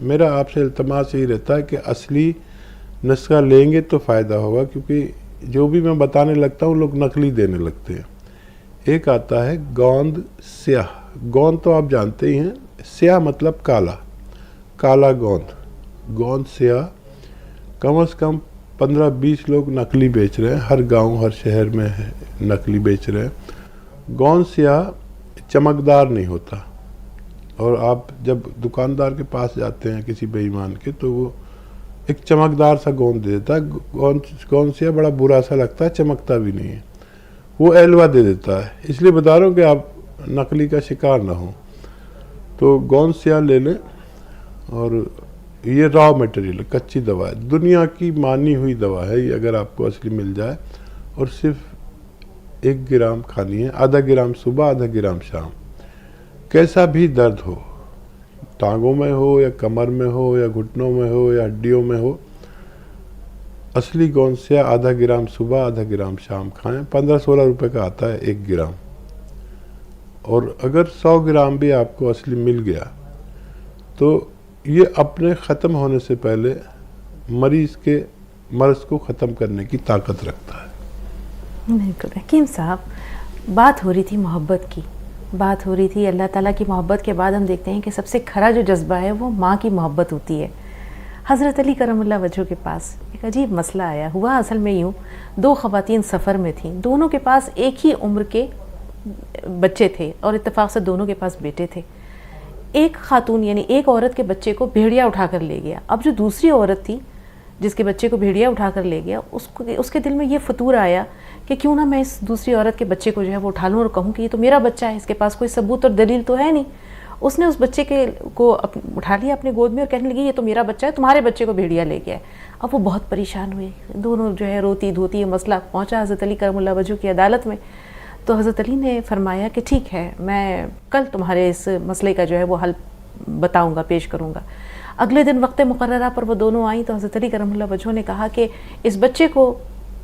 B: मेरा आपसे इल्तमास यही रहता है कि असली नुस्खा लेंगे तो फ़ायदा होगा, क्योंकि जो भी मैं बताने लगता हूँ लोग नकली देने लगते हैं। एक आता है गोंद स्याह। गोंद तो आप जानते ही हैं, स्याह मतलब काला, काला गोंद स्याह। कम से कम 15-20 लोग नकली बेच रहे हैं, हर गांव हर शहर में है, नकली बेच रहे हैं। गौनसिया चमकदार नहीं होता, और आप जब दुकानदार के पास जाते हैं किसी बेईमान के, तो वो एक चमकदार सा गोंद दे देता है। गौनसिया बड़ा बुरा सा लगता है, चमकता भी नहीं है, वो एलवा दे देता है। इसलिए बता रहा हूँ कि आप नकली का शिकार ना हो। तो गौनसिया ले लें, और ये रॉ मटेरियल, कच्ची दवा है, दुनिया की मानी हुई दवा है ये, अगर आपको असली मिल जाए, और सिर्फ 1 ग्राम खानी है, आधा ग्राम सुबह, आधा ग्राम शाम। कैसा भी दर्द हो, टांगों में हो या कमर में हो या घुटनों में हो या हड्डियों में हो, असली गौनसिया आधा ग्राम सुबह, आधा ग्राम शाम खाएं। 15-16 रुपए का आता है 1 ग्राम। और अगर 100 ग्राम भी आपको असली मिल गया, तो ये अपने ख़त्म होने से पहले मरीज़ के मर्ज़ को ख़त्म करने की ताकत रखता है।
A: बिल्कुल हकीम साहब, बात हो रही थी मोहब्बत की, बात हो रही थी अल्लाह ताला की मोहब्बत के बाद हम देखते हैं कि सबसे खरा जो जज्बा है वो माँ की मोहब्बत होती है। हज़रत अली करमुल्लाह वजह के पास एक अजीब मसला आया। हुआ असल में यूँ, 2 ख़वातीन सफ़र में थीं, दोनों के पास एक ही उम्र के बच्चे थे और इत्तेफाक से दोनों के पास बेटे थे। एक खातून यानी एक औरत के बच्चे को भेड़िया उठा कर ले गया। अब जो दूसरी औरत थी जिसके बच्चे को भेड़िया उठा कर ले गया, उसके दिल में ये फतूर आया कि क्यों ना मैं इस दूसरी औरत के बच्चे को जो है वो उठा लूँ और कहूँ कि ये तो मेरा बच्चा है, इसके पास कोई सबूत और दलील तो है नहीं। उसने उस बच्चे को उठा लिया अपने गोद में और कहने लगी ये तो मेरा बच्चा है, तुम्हारे बच्चे को भेड़िया ले गया है। अब वो बहुत परेशान हुए, दोनों जो है रोती धोती, ये मसला पहुँचा हज़रत अली करमुल्लाह वजह की अदालत में। तो हज़रत अली ने फरमाया कि ठीक है, मैं कल तुम्हारे इस मसले का जो है वो हल बताऊँगा, पेश करूँगा। अगले दिन वक्त मुकर्ररा पर वो दोनों आई तो हज़रत अली करमुल्लाह वजह ने कहा कि इस बच्चे को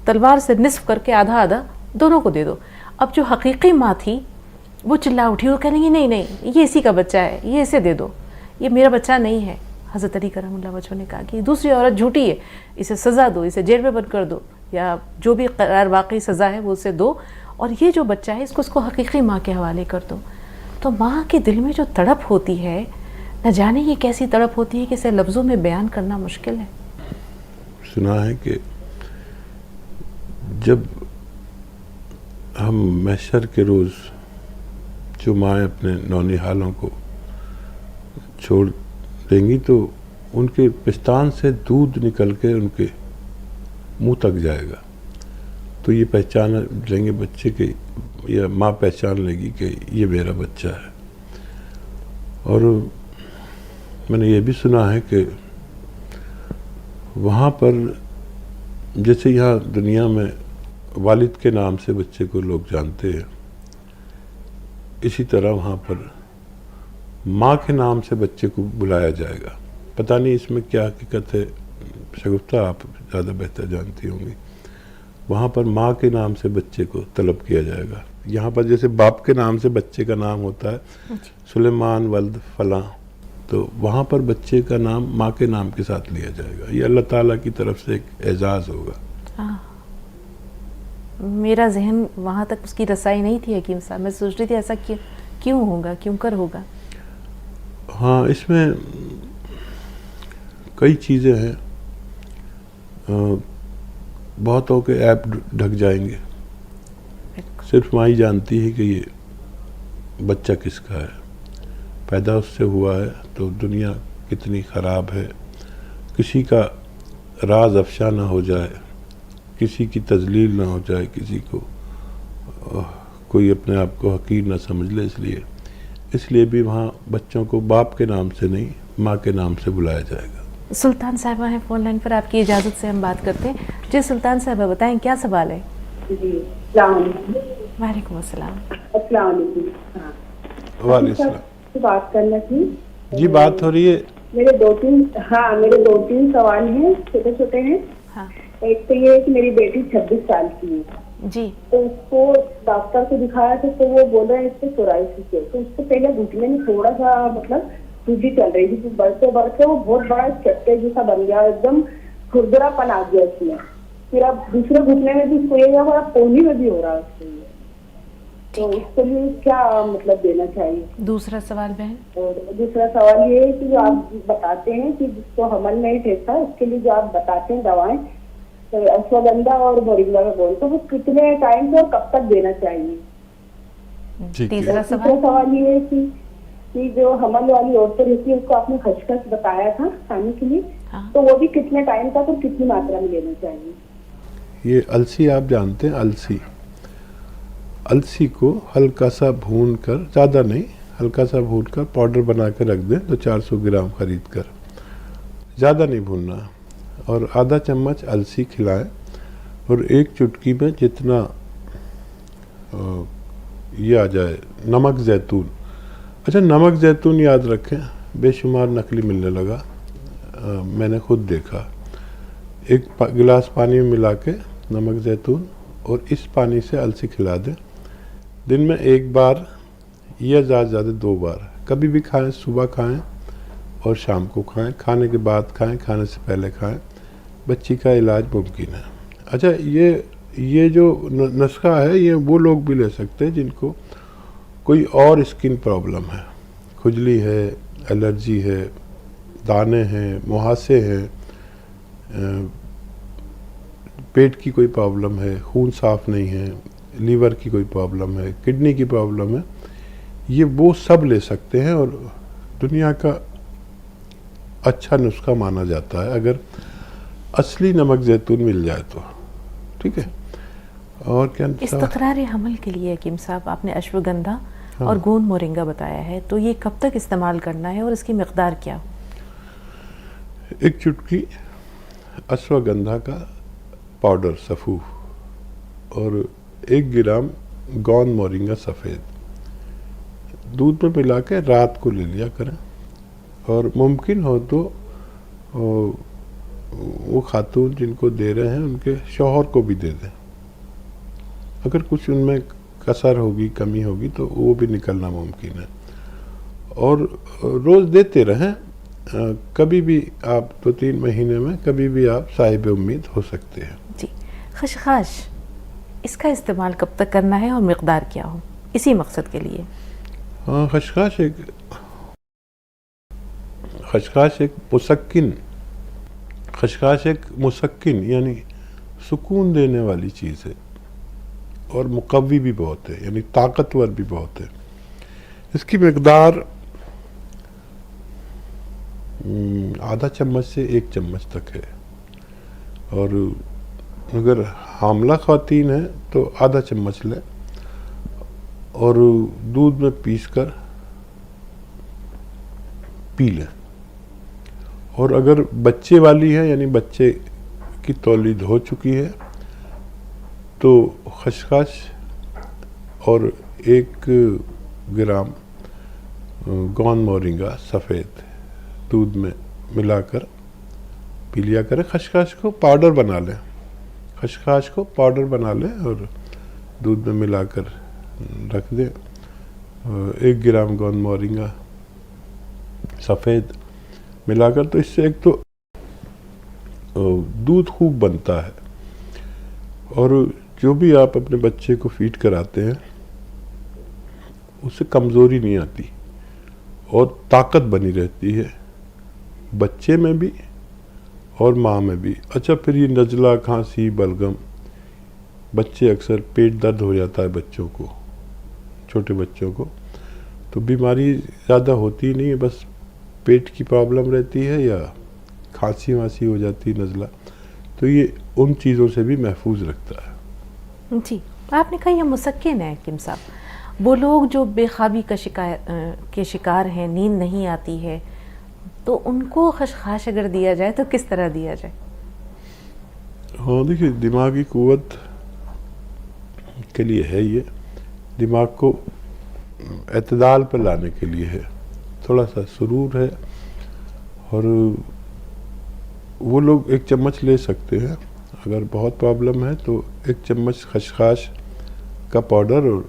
A: तलवार से निस्फ करके आधा आधा दोनों को दे दो। अब जो हकीकी माँ थी वो चिल्ला उठी और कहने लगी नहीं नहीं, ये इसी का बच्चा है, ये इसे दे दो, ये मेरा बच्चा नहीं है। हज़रत अली करमुल्लाह वजह ने कहा कि दूसरी औरत झूठी है, इसे सज़ा दो, इसे जेल में बंद कर दो, या जो भी करार वाकई सज़ा है वो उसे दो, और ये जो बच्चा है इसको हकीकी माँ के हवाले कर दो। तो माँ के दिल में जो तड़प होती है, न जाने ये कैसी तड़प होती है कि इसे लफ्ज़ों में बयान करना मुश्किल है।
B: सुना है कि जब हम महशर के रोज़ जो माएँ अपने नौनिहालों को छोड़ देंगी तो उनके पिस्तान से दूध निकल के उनके मुंह तक जाएगा, तो ये पहचान लेंगे बच्चे के, या माँ पहचान लेगी कि ये मेरा बच्चा है। और मैंने ये भी सुना है कि वहाँ पर जैसे यहाँ दुनिया में वालिद के नाम से बच्चे को लोग जानते हैं, इसी तरह वहाँ पर माँ के नाम से बच्चे को बुलाया जाएगा। पता नहीं इसमें क्या हकीकत है, शगुफ्ता आप ज़्यादा बेहतर जानती होंगी। वहाँ पर माँ के नाम से बच्चे को तलब किया जाएगा। यहाँ पर जैसे बाप के नाम से बच्चे का नाम होता है सुलेमान वल्द फलां, तो वहाँ पर बच्चे का नाम माँ के नाम के साथ लिया जाएगा। ये अल्लाह ताला की तरफ से एक एजाज़ होगा।
A: मेरा जहन वहाँ तक उसकी रसाई नहीं थी हकीम साहब, मैं सोच रही थी ऐसा क्यों होगा, क्यों कर होगा।
B: हाँ, इसमें कई चीज़ें हैं, बहुतों के ऐप ढक जाएंगे, सिर्फ माँ ही जानती है कि ये बच्चा किसका है, पैदा उससे हुआ है, तो दुनिया कितनी ख़राब है, किसी का राज अफशा ना हो जाए, किसी की तजलील ना हो जाए, किसी को कोई अपने आप को हकीर ना समझ ले, इसलिए भी वहाँ बच्चों को बाप के नाम से नहीं माँ के नाम से बुलाया जाएगा।
A: सुल्तान साहिबा हैं फ़ोन लाइन पर, आपकी इजाज़त से हम बात करते हैं। जी सुल्तान साहिबा बताएं क्या सवाल है।
H: जी
A: वालेकुम अस्सलाम।
B: वालेकुम
H: बात करना थी
B: जी, बात हो रही है।
H: मेरे दो तीन सवाल हैं, छोटे छोटे हैं।
A: हाँ।
H: एक तो ये है कि मेरी बेटी 26 साल की है
A: जी,
H: तो उसको डॉक्टर को दिखाया था तो वो बोल रहे हैं इससे सोराइसिस है। तो उससे पहले घुटने में थोड़ा सा मतलब सूजी चल रही थी, तो बढ़ते बढ़ते वो बहुत बड़ा चट्टे जैसा बन गया, एकदम खुरदरापन आ गया उसमें। फिर अब दूसरे घुटने में भी उसको ये हुआ, पोनी में भी हो रहा है उसको ये। तो उसके लिए क्या मतलब देना चाहिए।
A: दूसरा सवाल बहन।
H: और दूसरा सवाल ये है कि जो आप बताते हैं कि जिसको हमल नहीं ठेकता उसके लिए जो आप बताते हैं दवाएं, अश्वगंधा और मोरिंगा का घोल, तो वो कितने टाइम से और कब तक देना चाहिए।
B: ठीक है।
A: तीसरा
E: दूसरा
A: सवाल।
E: सवाल ये है कि जो हमल वाली औरतें रहती है उसको आपने खसखस बताया था खाने के लिए,
A: हाँ।
E: तो वो भी कितने टाइम तक और कितनी मात्रा में लेना चाहिए?
B: ये अलसी आप जानते हैं, अलसी, अलसी को हल्का सा भून कर, ज़्यादा नहीं, हल्का सा भून कर पाउडर बना कर रख दें, तो 400 ग्राम खरीद कर, ज़्यादा नहीं भूनना, और आधा चम्मच अलसी खिलाएं, और एक चुटकी में जितना ये आ जाए नमक ज़ैतून। अच्छा, नमक ज़ैतून याद रखें, बेशुमार नकली मिलने लगा, मैंने खुद देखा। एक गिलास पानी में मिला के नमक ज़ैतून और इस पानी से अलसी खिला दें। दिन में एक बार या ज़्यादा से ज़्यादा 2 बार, कभी भी खाएं, सुबह खाएं और शाम को खाएं, खाने के बाद खाएं, खाने से पहले खाएं, बच्ची का इलाज मुमकिन है। अच्छा, ये जो नुस्खा है ये वो लोग भी ले सकते हैं जिनको कोई और स्किन प्रॉब्लम है, खुजली है, एलर्जी है, दाने हैं, मुहासे हैं, पेट की कोई प्रॉब्लम है, खून साफ नहीं है, लीवर की कोई प्रॉब्लम है, किडनी की प्रॉब्लम है, ये वो सब ले सकते हैं, और दुनिया का अच्छा नुस्खा माना जाता है अगर असली नमक ज़ैतून मिल जाए तो। ठीक है। और क्या
A: इस्तक़रार हमल के लिए हकीम साहब आपने अश्वगंधा और गोंद मोरिंगा बताया है, तो ये कब तक इस्तेमाल करना है और इसकी मिक़दार क्या?
B: एक चुटकी अश्वगंधा का पाउडर सफ़ूफ और 1 ग्राम गोंद मोरिंगा सफ़ेद दूध में मिला के रात को ले लिया करें, और मुमकिन हो तो वो खातून जिनको दे रहे हैं उनके शौहर को भी दे दें। अगर कुछ उनमें कसर होगी, कमी होगी, तो वो भी निकलना मुमकिन है, और रोज़ देते रहें। कभी भी आप 2-3 महीने में कभी भी आप साहिब उम्मीद हो सकते हैं।
A: जी। खशखाश, इसका इस्तेमाल कब तक करना है और मिक़दार क्या हो इसी मकसद के लिए?
B: हाँ, खशखाश एक मुसक्किन यानी सुकून देने वाली चीज़ है, और मुकव्वी भी बहुत है, यानी ताकतवर भी बहुत है। इसकी मिक़दार आधा चम्मच से 1 चम्मच तक है, और अगर हामला ख़वातीन है तो आधा चम्मच लें और दूध में पीस कर पी लें। और अगर बच्चे वाली है, यानी बच्चे की तौलीद हो चुकी है, तो खसखस और 1 ग्राम गोंद मोरिंगा सफ़ेद दूध में मिलाकर पी लिया करें। खसखस को पाउडर बना लें, खसखस को पाउडर बना लें और दूध में मिलाकर रख दें। 1 ग्राम गोंद मोरिंगा सफ़ेद मिलाकर, तो इससे एक तो दूध खूब बनता है, और जो भी आप अपने बच्चे को फीड कराते हैं उससे कमज़ोरी नहीं आती और ताकत बनी रहती है, बच्चे में भी और माँ में भी। अच्छा, फिर ये नज़ला, खांसी, बलगम, बच्चे अक्सर पेट दर्द हो जाता है बच्चों को, छोटे बच्चों को, तो बीमारी ज़्यादा होती नहीं है, बस पेट की प्रॉब्लम रहती है या खांसी वांसी हो जाती है, नज़ला, तो ये उन चीज़ों से भी महफूज रखता है।
A: जी, आपने कहा यह मुसक्किन है हकीम साहब, वो लोग जो बेख्वाबी के शिकार हैं, नींद नहीं आती है, तो उनको खसखस अगर दिया जाए तो किस तरह दिया जाए?
B: हाँ, देखिए, दिमागी कुव्वत के लिए है ये, दिमाग को एतदाल पर लाने के लिए है, थोड़ा सा सुरूर है, और वो लोग 1 चम्मच ले सकते हैं। अगर बहुत प्रॉब्लम है तो 1 चम्मच खसखस का पाउडर और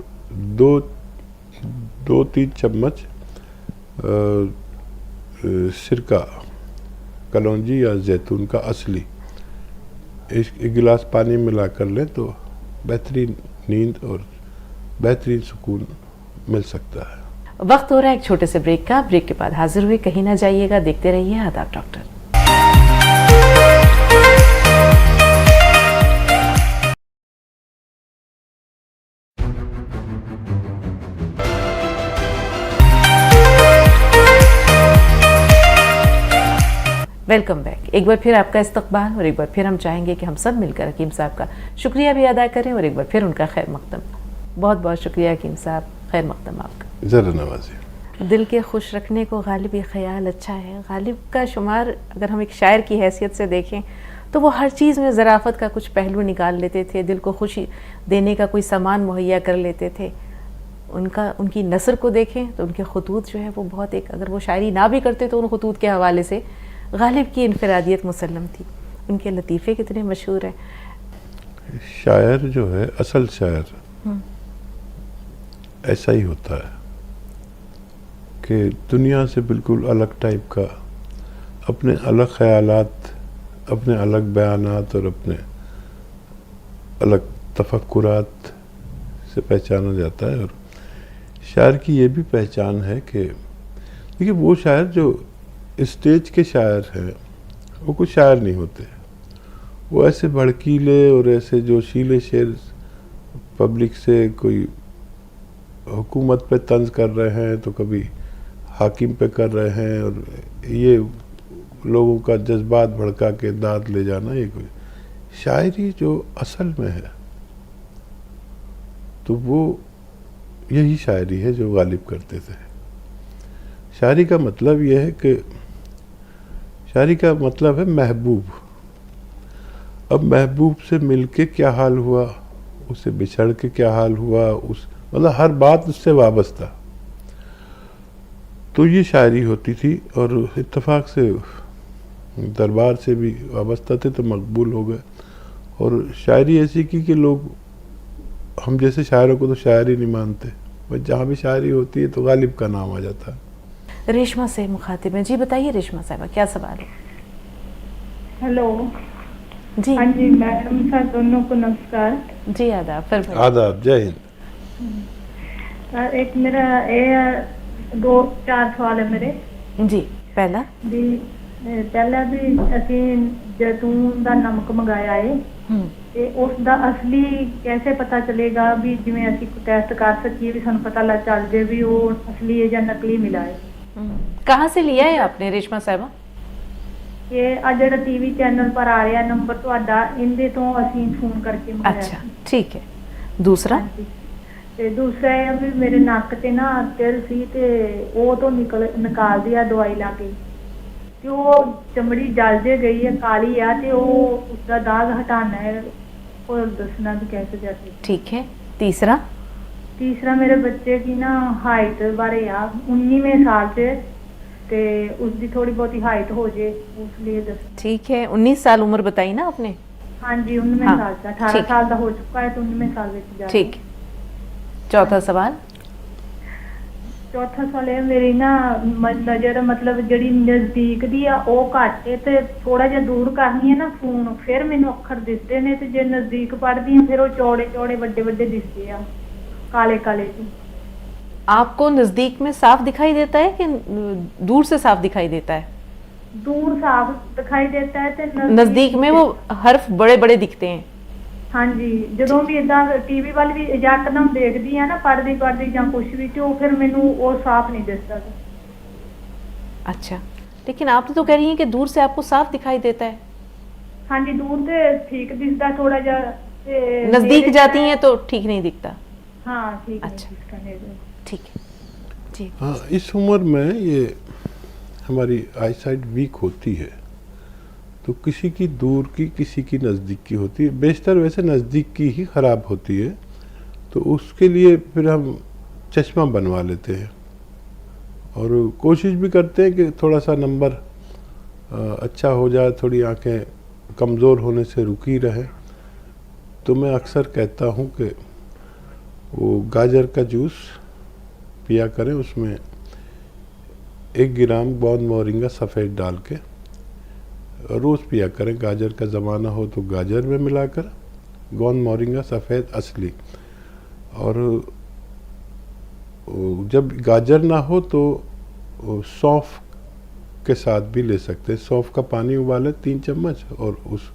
B: 2-3 चम्मच सिरका, कलौंजी या जैतून का असली, 1 गिलास पानी मिला कर लें तो बेहतरीन नींद और बेहतरीन सुकून मिल सकता है।
A: वक्त हो रहा है एक छोटे से ब्रेक का, ब्रेक के बाद हाजिर हुए, कहीं ना जाइएगा, देखते रहिए आदाब डॉक्टर। Welcome back. एक बार फिर आपका इस्तकबाल और एक बार फिर हम चाहेंगे कि हम सब मिलकर हकीम साहब का शुक्रिया भी अदा करें और एक बार फिर उनका खैर मकदम। बहुत बहुत शुक्रिया हकीम साहब, खैर मकदम आपका।
B: ज़रा नवाजी।
A: दिल के खुश रखने को गालिब ये ख्याल अच्छा है। गालिब का शुमार अगर हम एक शायर की हैसियत से देखें तो वो हर चीज़ में ज़राफ़त का कुछ पहलू निकाल लेते थे, दिल को खुशी देने का कोई सामान मुहैया कर लेते थे। उनकी नसर को देखें तो उनके खतूत जो है वो बहुत एक, अगर वो शायरी ना भी करते तो उन खतूत के हवाले से गालिब की इनफरादियत मुसल्लम थी। उनके लतीफ़े कितने मशहूर हैं।
B: शायर जो है, असल शायर ऐसा ही होता है कि दुनिया से बिल्कुल अलग टाइप का, अपने अलग ख्यालात, अपने अलग बयानात और अपने अलग तफक्कुरात से पहचाना जाता है। और शायर की ये भी पहचान है कि देखिए, वो शायर जो स्टेज के शायर हैं वो कुछ शायर नहीं होते। वो ऐसे भड़कीले और ऐसे जोशीले शेर पब्लिक से, कोई हुकूमत पे तंज कर रहे हैं तो कभी हाकिम पे कर रहे हैं, और ये लोगों का जज्बात भड़का के दाद ले जाना, ये कोई शायरी जो असल में है तो वो यही शायरी है जो गालिब करते थे। शायरी का मतलब यह है कि शायरी का मतलब है महबूब। अब महबूब से मिलके क्या हाल हुआ, उससे बिछड़ के क्या हाल हुआ, उस मतलब हर बात उससे वाबस्ता, तो ये शायरी होती थी। और इत्तेफाक से दरबार से भी वाबस्ता थे तो मकबूल हो गए। और शायरी ऐसी की कि लोग हम जैसे शायरों को तो शायर ही नहीं मानते, बस जहाँ भी शायरी होती है तो गालिब का नाम आ जाता है।
A: रेशमा से मुखातिब हैं। जी बताइए रेशमा साहबा, क्या सवाल है?
F: हेलो
A: जी।
F: हाँ जी मैडम सर दोनों को नमस्कार।
A: जी आदाब, फरमाइए।
B: आदाब, जय हिंद।
F: एक मेरा ये 2-4 सवाल है मेरे
A: जी। पहला
F: भी भी ਅਸੀਂ जैतून ਦਾ ਨਮਕ ਮੰਗਾਇਆ ਹੈ ਤੇ ਉਸ ਦਾ ਅਸਲੀ कैसे पता चलेगा भी जिवें ਅਸੀਂ को टेस्ट कर सकिए भी ਸਾਨੂੰ पता लग चल जाए भी वो असली है या नकली मिला है।
A: कहाँ से लिया है आपने रेशमा साहबा?
F: ये आ ਜਿਹੜਾ टीवी चैनल पर आ रहा नंबर ਤੁਹਾਡਾ ਇਹਦੇ ਤੋਂ ਅਸੀਂ फोन करके मंगाया।
A: अच्छा ठीक है। दूसरा
F: ਤੇ ਦੂਸਰਾ ਇਹ ਵੀ ਮੇਰੇ ਨੱਕ ਤੇ ਨਾ ਤਿਲ ਸੀ ਤੇ ਉਹ ਤੋਂ ਨਿਕਾਲਦੀ ਆ ਦਵਾਈ ਲਾ ਕੇ ਤੇ ਉਹ ਚਮੜੀ ਜਲ ਜੇ ਗਈ ਹੈ ਕਾਲੀ ਆ ਤੇ ਉਹ उसका दाग हटाना है और दसना भी कैसे जाते।
A: ठीक है। तीसरा मेरे बच्चे की ना हाइट बारे आ 19वें साल से ते उसकी थोड़ी बहुत हाइट हो जाए उसलिए दस। ठीक है। 19 साल उम्र बताई ना आपने?
F: हाँ जी 19वें साल से 18 साल का हो चुका है तो 19वें साल में।
A: ठीक। चौथा सवाल
F: है मेरी ना नजर मतलब जड़ी नजदीक दी आ ओ घट है ते थोड़ा जिहा दूर करनी है ना फोन फिर मैनू अखर दिसदे ने ते जे नजदीक पढ़दी है फिर वो चौड़े चौड़े बड़े बड़े दिसदे आ काले काले जी।
A: आपको नजदीक में साफ दिखाई देता है कि दूर से साफ दिखाई देता है?
F: दूर साफ दिखाई देता है ते
A: नजदीक में वो हर्फ बड़े बड़े दिखते हैं।
F: हाँ जी जो भी इदा टीवी वाल भी यकदम देखती है ना पढ़ती या कुछ भी तो फिर मैनू वो साफ नहीं दिसता।
A: अच्छा लेकिन आप तो कह रही हैं कि दूर से आपको साफ दिखाई देता है।
F: हाँ जी दूर से ठीक दिखता थोड़ा जा,
A: नजदीक जाती हैं तो ठीक नहीं दिखता।
F: हाँ ठीक।
A: अच्छा ठीक है जी।
B: हाँ इस उम्र में ये हमारी आईसाइट वीक होती है तो किसी की दूर की किसी की नज़दीक की होती है। बेशतर वैसे नज़दीक की ही ख़राब होती है तो उसके लिए फिर हम चश्मा बनवा लेते हैं और कोशिश भी करते हैं कि थोड़ा सा नंबर अच्छा हो जाए, थोड़ी आंखें कमज़ोर होने से रुकी रहें। तो मैं अक्सर कहता हूँ कि वो गाजर का जूस पिया करें, उसमें 1 ग्राम बॉन मोरिंगा सफ़ेद डाल के रोज़ पिया करें। गाजर का ज़माना हो तो गाजर में मिलाकर, गोंद मोरिंगा सफ़ेद असली। और जब गाजर ना हो तो सौंफ के साथ भी ले सकते हैं। सौंफ का पानी उबालें 3 चम्मच और उस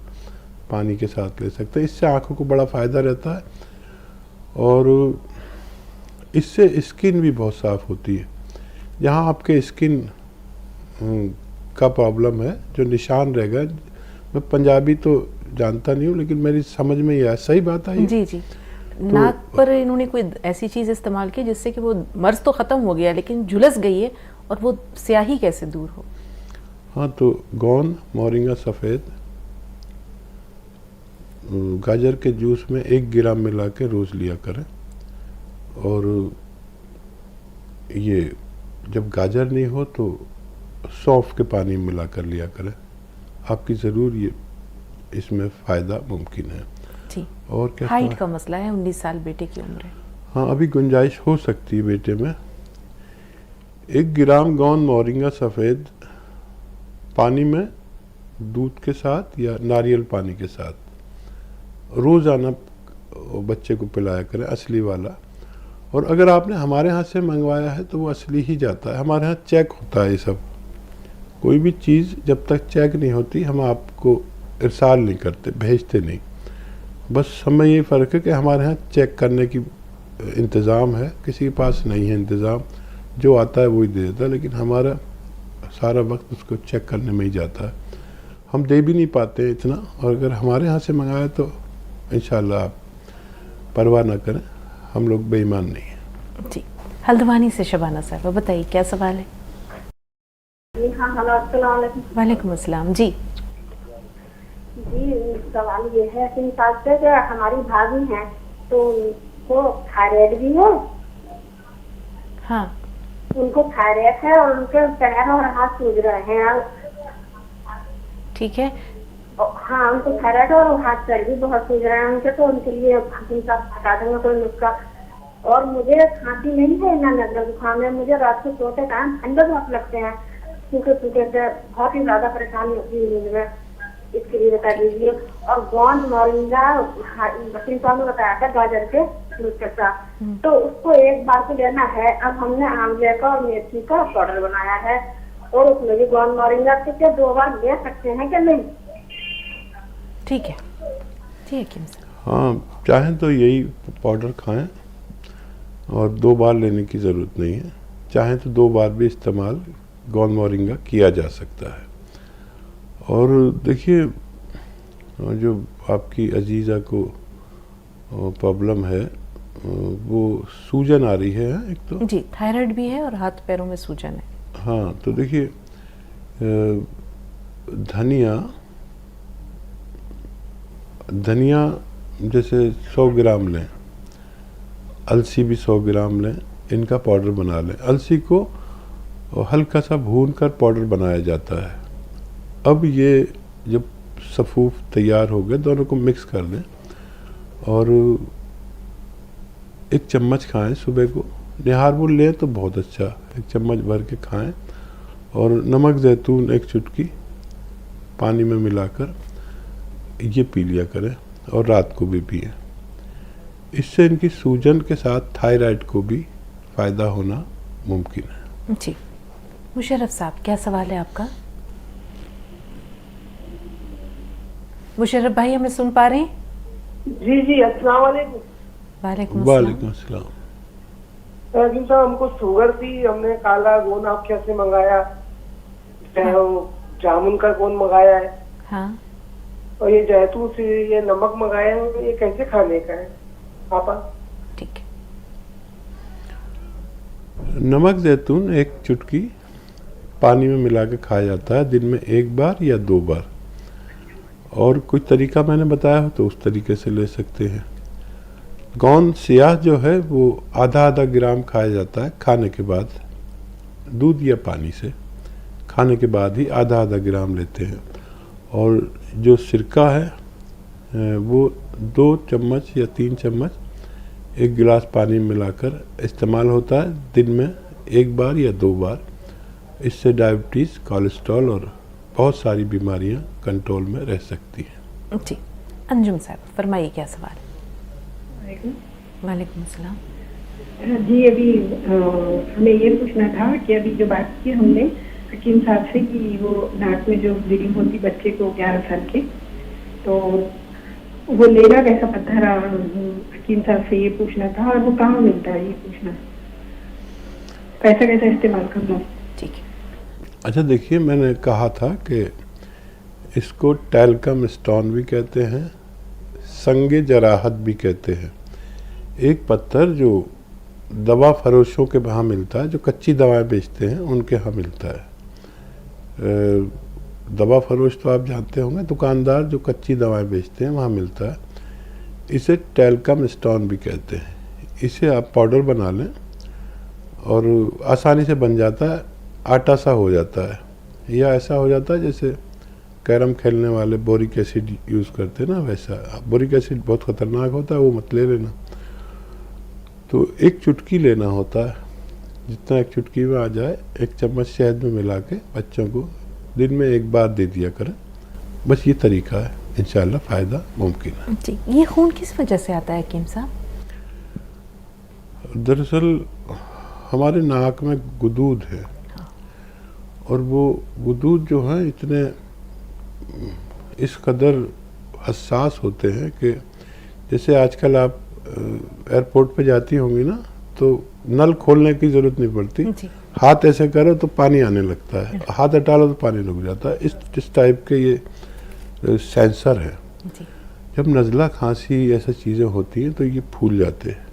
B: पानी के साथ ले सकते हैं। इससे आँखों को बड़ा फ़ायदा रहता है और इससे स्किन भी बहुत साफ़ होती है। जहाँ आपके स्किन का प्रॉब्लम है जो निशान रहेगा। मैं पंजाबी तो जानता नहीं हूँ लेकिन मेरी समझ में ही आया, सही बात है
A: जी जी। नाक पर इन्होंने कोई ऐसी चीज़ इस्तेमाल की जिससे कि वो मर्ज तो ख़त्म हो गया लेकिन झुलस गई है, और वो स्याही कैसे दूर हो?
B: हाँ, तो गोंद, मोरिंगा सफ़ेद, गाजर के जूस में 1 ग्राम मिला के रोज़ लिया करें। और ये जब गाजर नहीं हो तो सौंफ के पानी में मिला कर लिया करें, आपकी ज़रूर ये इसमें फ़ायदा मुमकिन है।
A: जी।
B: और क्या
A: हाइट का मसला है, 19 साल बेटे की उम्र है।
B: हाँ, अभी गुंजाइश हो सकती है बेटे में। 1 ग्राम गोंद मोरिंगा सफ़ेद पानी में दूध के साथ या नारियल पानी के साथ रोज़ाना बच्चे को पिलाया करें, असली वाला। और अगर आपने हमारे यहाँ से मंगवाया है तो वो असली ही जाता है, हमारे यहाँ चेक होता है ये सब। कोई भी चीज़ जब तक चेक नहीं होती हम आपको इरसाल नहीं करते, भेजते नहीं। बस हमें ये फ़र्क है कि हमारे यहाँ चेक करने की इंतज़ाम है, किसी के पास नहीं है इंतज़ाम, जो आता है वही दे देता है, लेकिन हमारा सारा वक्त उसको चेक करने में ही जाता है, हम दे भी नहीं पाते इतना। और अगर हमारे यहाँ से मंगाए तो इंशाल्लाह आप परवाह ना करें, हम लोग बेईमान नहीं हैं।
A: जी। हल्द्वानी से शबाना साहब, बताइए क्या सवाल है?
E: हाँ, हेलो, अस्सलाम वालेकुम।
A: वालेकुम अस्सलाम। जी
E: जी, सवाल ये है कि हमारी भाभी हैं तो उनको थायराइड भी है।
A: हाँ,
E: उनको थायराइड है और उनके पैर और हाथ सूज रहे हैं।
A: ठीक है।
E: हाँ, उनको थायराइड और हाथ पैर भी बहुत सूज रहे हैं उनके, तो उनके लिए हकीम साहब बता देंगे कोई नुस्खा। और मुझे खांसी नहीं है, ना नजर जुकाम है, मुझे रात को सोते टाइम ठंडे बहुत लगते हैं, सूखे सूखे से बहुत ही ज्यादा परेशानी होती है मुझे, इसके लिए बता दीजिए। और गोंद मोरिंगा हकीम साहब ने बताया था गाजर के जूस के साथ, तो उसको 1 बार को लेना है। अब हमने आंवले का और मेथी का पाउडर बनाया है और उसमें भी गोंद मोरिंगा के 2 बार ले सकते हैं क्या? नहीं,
A: ठीक है। जी हकीम साहब।
B: हाँ, चाहें तो यही पाउडर खाएं और 2 बार लेने की ज़रूरत नहीं है, चाहें तो 2 बार भी इस्तेमाल गोंद मोरिंगा किया जा सकता है। और देखिए, जो आपकी अजीज़ा को प्रॉब्लम है वो सूजन आ रही है एक तो।
A: जी, थायराइड भी है और हाथ पैरों में सूजन है।
B: हाँ, तो देखिए, धनिया जैसे 100 ग्राम लें, अलसी भी 100 ग्राम लें, इनका पाउडर बना लें। अलसी को हल्का सा भून कर पाउडर बनाया जाता है। अब ये जब सफ़ूफ तैयार हो गए, दोनों को मिक्स कर दें और 1 चम्मच खाएं सुबह को। निहारपुर लें तो बहुत अच्छा, 1 चम्मच भर के खाएं। और नमक ज़ैतून 1 चुटकी पानी में मिलाकर ये पी लिया करें और रात को भी पिए। इससे इनकी सूजन के साथ थायराइड को भी फ़ायदा होना मुमकिन है।
A: जी। मुशर्रफ साहब, क्या सवाल है आपका? मुशर्रफ भाई, हमें सुन पा रहे हैं?
C: जी जी, अस्सलाम वालेकुम।
B: वालेकुम अस्सलाम।
C: जी साहब, हमको शुगर थी, हमने काला गोंद आपके यहाँ से मंगाया, जामुन का गोंद मंगाया है।
A: हाँ।
C: और ये जैतून से ये नमक मंगाया है, ये कैसे खाने का है पापा?
A: ठीक है।
B: नमक ज़ैतून 1 चुटकी पानी में मिला के खाया जाता है, दिन में 1 बार या 2 बार। और कुछ तरीका मैंने बताया हो तो उस तरीके से ले सकते हैं। गोंद स्याह जो है वो आधा ग्राम खाया जाता है खाने के बाद, दूध या पानी से खाने के बाद ही आधा ग्राम लेते हैं। और जो सिरका है वो 2 चम्मच या 3 चम्मच 1 गिलास पानी में मिलाकर इस्तेमाल होता है, दिन में 1 बार या 2 बार। इससे डायबिटीज़, कोलेस्ट्रॉल और बहुत सारी बीमारियां कंट्रोल में रह सकती हैं।
A: जी। अंजुम साहब, फरमाइए क्या सवाल? वालेकुम अस्सलाम।
H: जी, अभी हमें ये पूछना था कि अभी जो बात की हमने हकीम साहब से कि वो नाक में जो ब्लीडिंग होती बच्चे को 11 साल के, तो वो लेना कैसा पत्थर, हकीम साहब से ये पूछना था। और वो कहाँ मिलता है ये पूछना, पैसा कैसे इस्तेमाल करना?
A: ठीक है।
B: अच्छा देखिए, मैंने कहा था कि इसको टैल्कम स्टोन भी कहते हैं, संगे जराहत भी कहते हैं। एक पत्थर जो दवा फरोशों के वहाँ मिलता है, जो कच्ची दवाएं बेचते हैं उनके यहाँ मिलता है। दवा फरोश तो आप जानते होंगे, दुकानदार जो कच्ची दवाएं बेचते हैं वहाँ मिलता है। इसे टैल्कम स्टोन भी कहते हैं। इसे आप पाउडर बना लें और आसानी से बन जाता है, आटा सा हो जाता है, या ऐसा हो जाता है जैसे कैरम खेलने वाले बोरिक एसिड यूज़ करते हैं ना, वैसा। बोरिक एसिड बहुत ख़तरनाक होता है, वो मत ले लेना। तो एक चुटकी लेना होता है, जितना एक चुटकी में आ जाए, 1 चम्मच शहद में मिला के बच्चों को दिन में 1 बार दे दिया करें। बस ये तरीका है, इंशाल्लाह फ़ायदा मुमकिन है।
A: जी, ये खून किस वजह से आता है हकीम साहब?
B: दरअसल हमारे नाक में गुदूद है, और वो गुदूद जो है इतने इस कदर हसास होते हैं कि जैसे आजकल आप एयरपोर्ट पे जाती होंगी ना, तो नल खोलने की ज़रूरत नहीं पड़ती, हाथ ऐसे करो तो पानी आने लगता है, हाथ हटा लो तो पानी रुक जाता है। इस टाइप के ये सेंसर है। जब नज़ला खांसी ऐसा चीज़ें होती हैं तो ये फूल जाते हैं।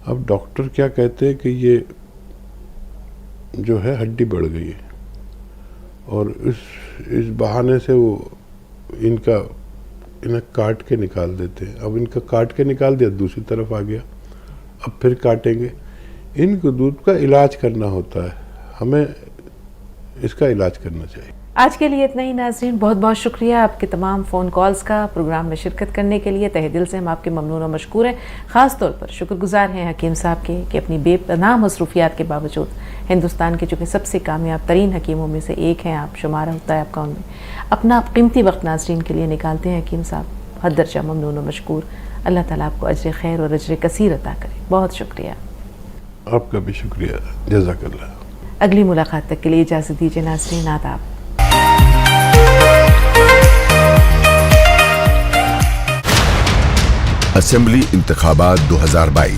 B: अब डॉक्टर क्या कहते हैं कि ये जो है हड्डी बढ़ गई है, और इस बहाने से वो इन्हें काट के निकाल देते हैं। अब इनका काट के निकाल दिया, दूसरी तरफ आ गया, अब फिर काटेंगे। इनको दूध का इलाज करना होता है, हमें इसका इलाज करना चाहिए।
A: आज के लिए इतना ही नाज़रीन, बहुत बहुत शुक्रिया आपके तमाम फ़ोन कॉल्स का, प्रोग्राम में शिरकत करने के लिए तहे दिल से हम आपके ममनून और मशकूर हैं। ख़ास तौर पर शुक्रगुजार हैं हकीम साहब के कि अपनी बेपनाह मसरूफियात के बावजूद हिंदुस्तान के चूँकि सबसे कामयाब तरीन हकीमों में से एक हैं आप, शुमार होता है आपका उनमें, अपना कीमती वक्त नाज़रीन के लिए निकालते हैं हकीम साहब। हद दर्जा ममनून और मशकूर। अल्लाह ताला आपको अजर खैर और अजर कसीर अता करे। बहुत शुक्रिया।
B: आपका भी शुक्रिया, जज़ाकल्लाह।
A: अगली मुलाकात तक के लिए इजाज़त दीजिए नाज़रीन, आदाब।
J: असेंबली इंतखाबात 2022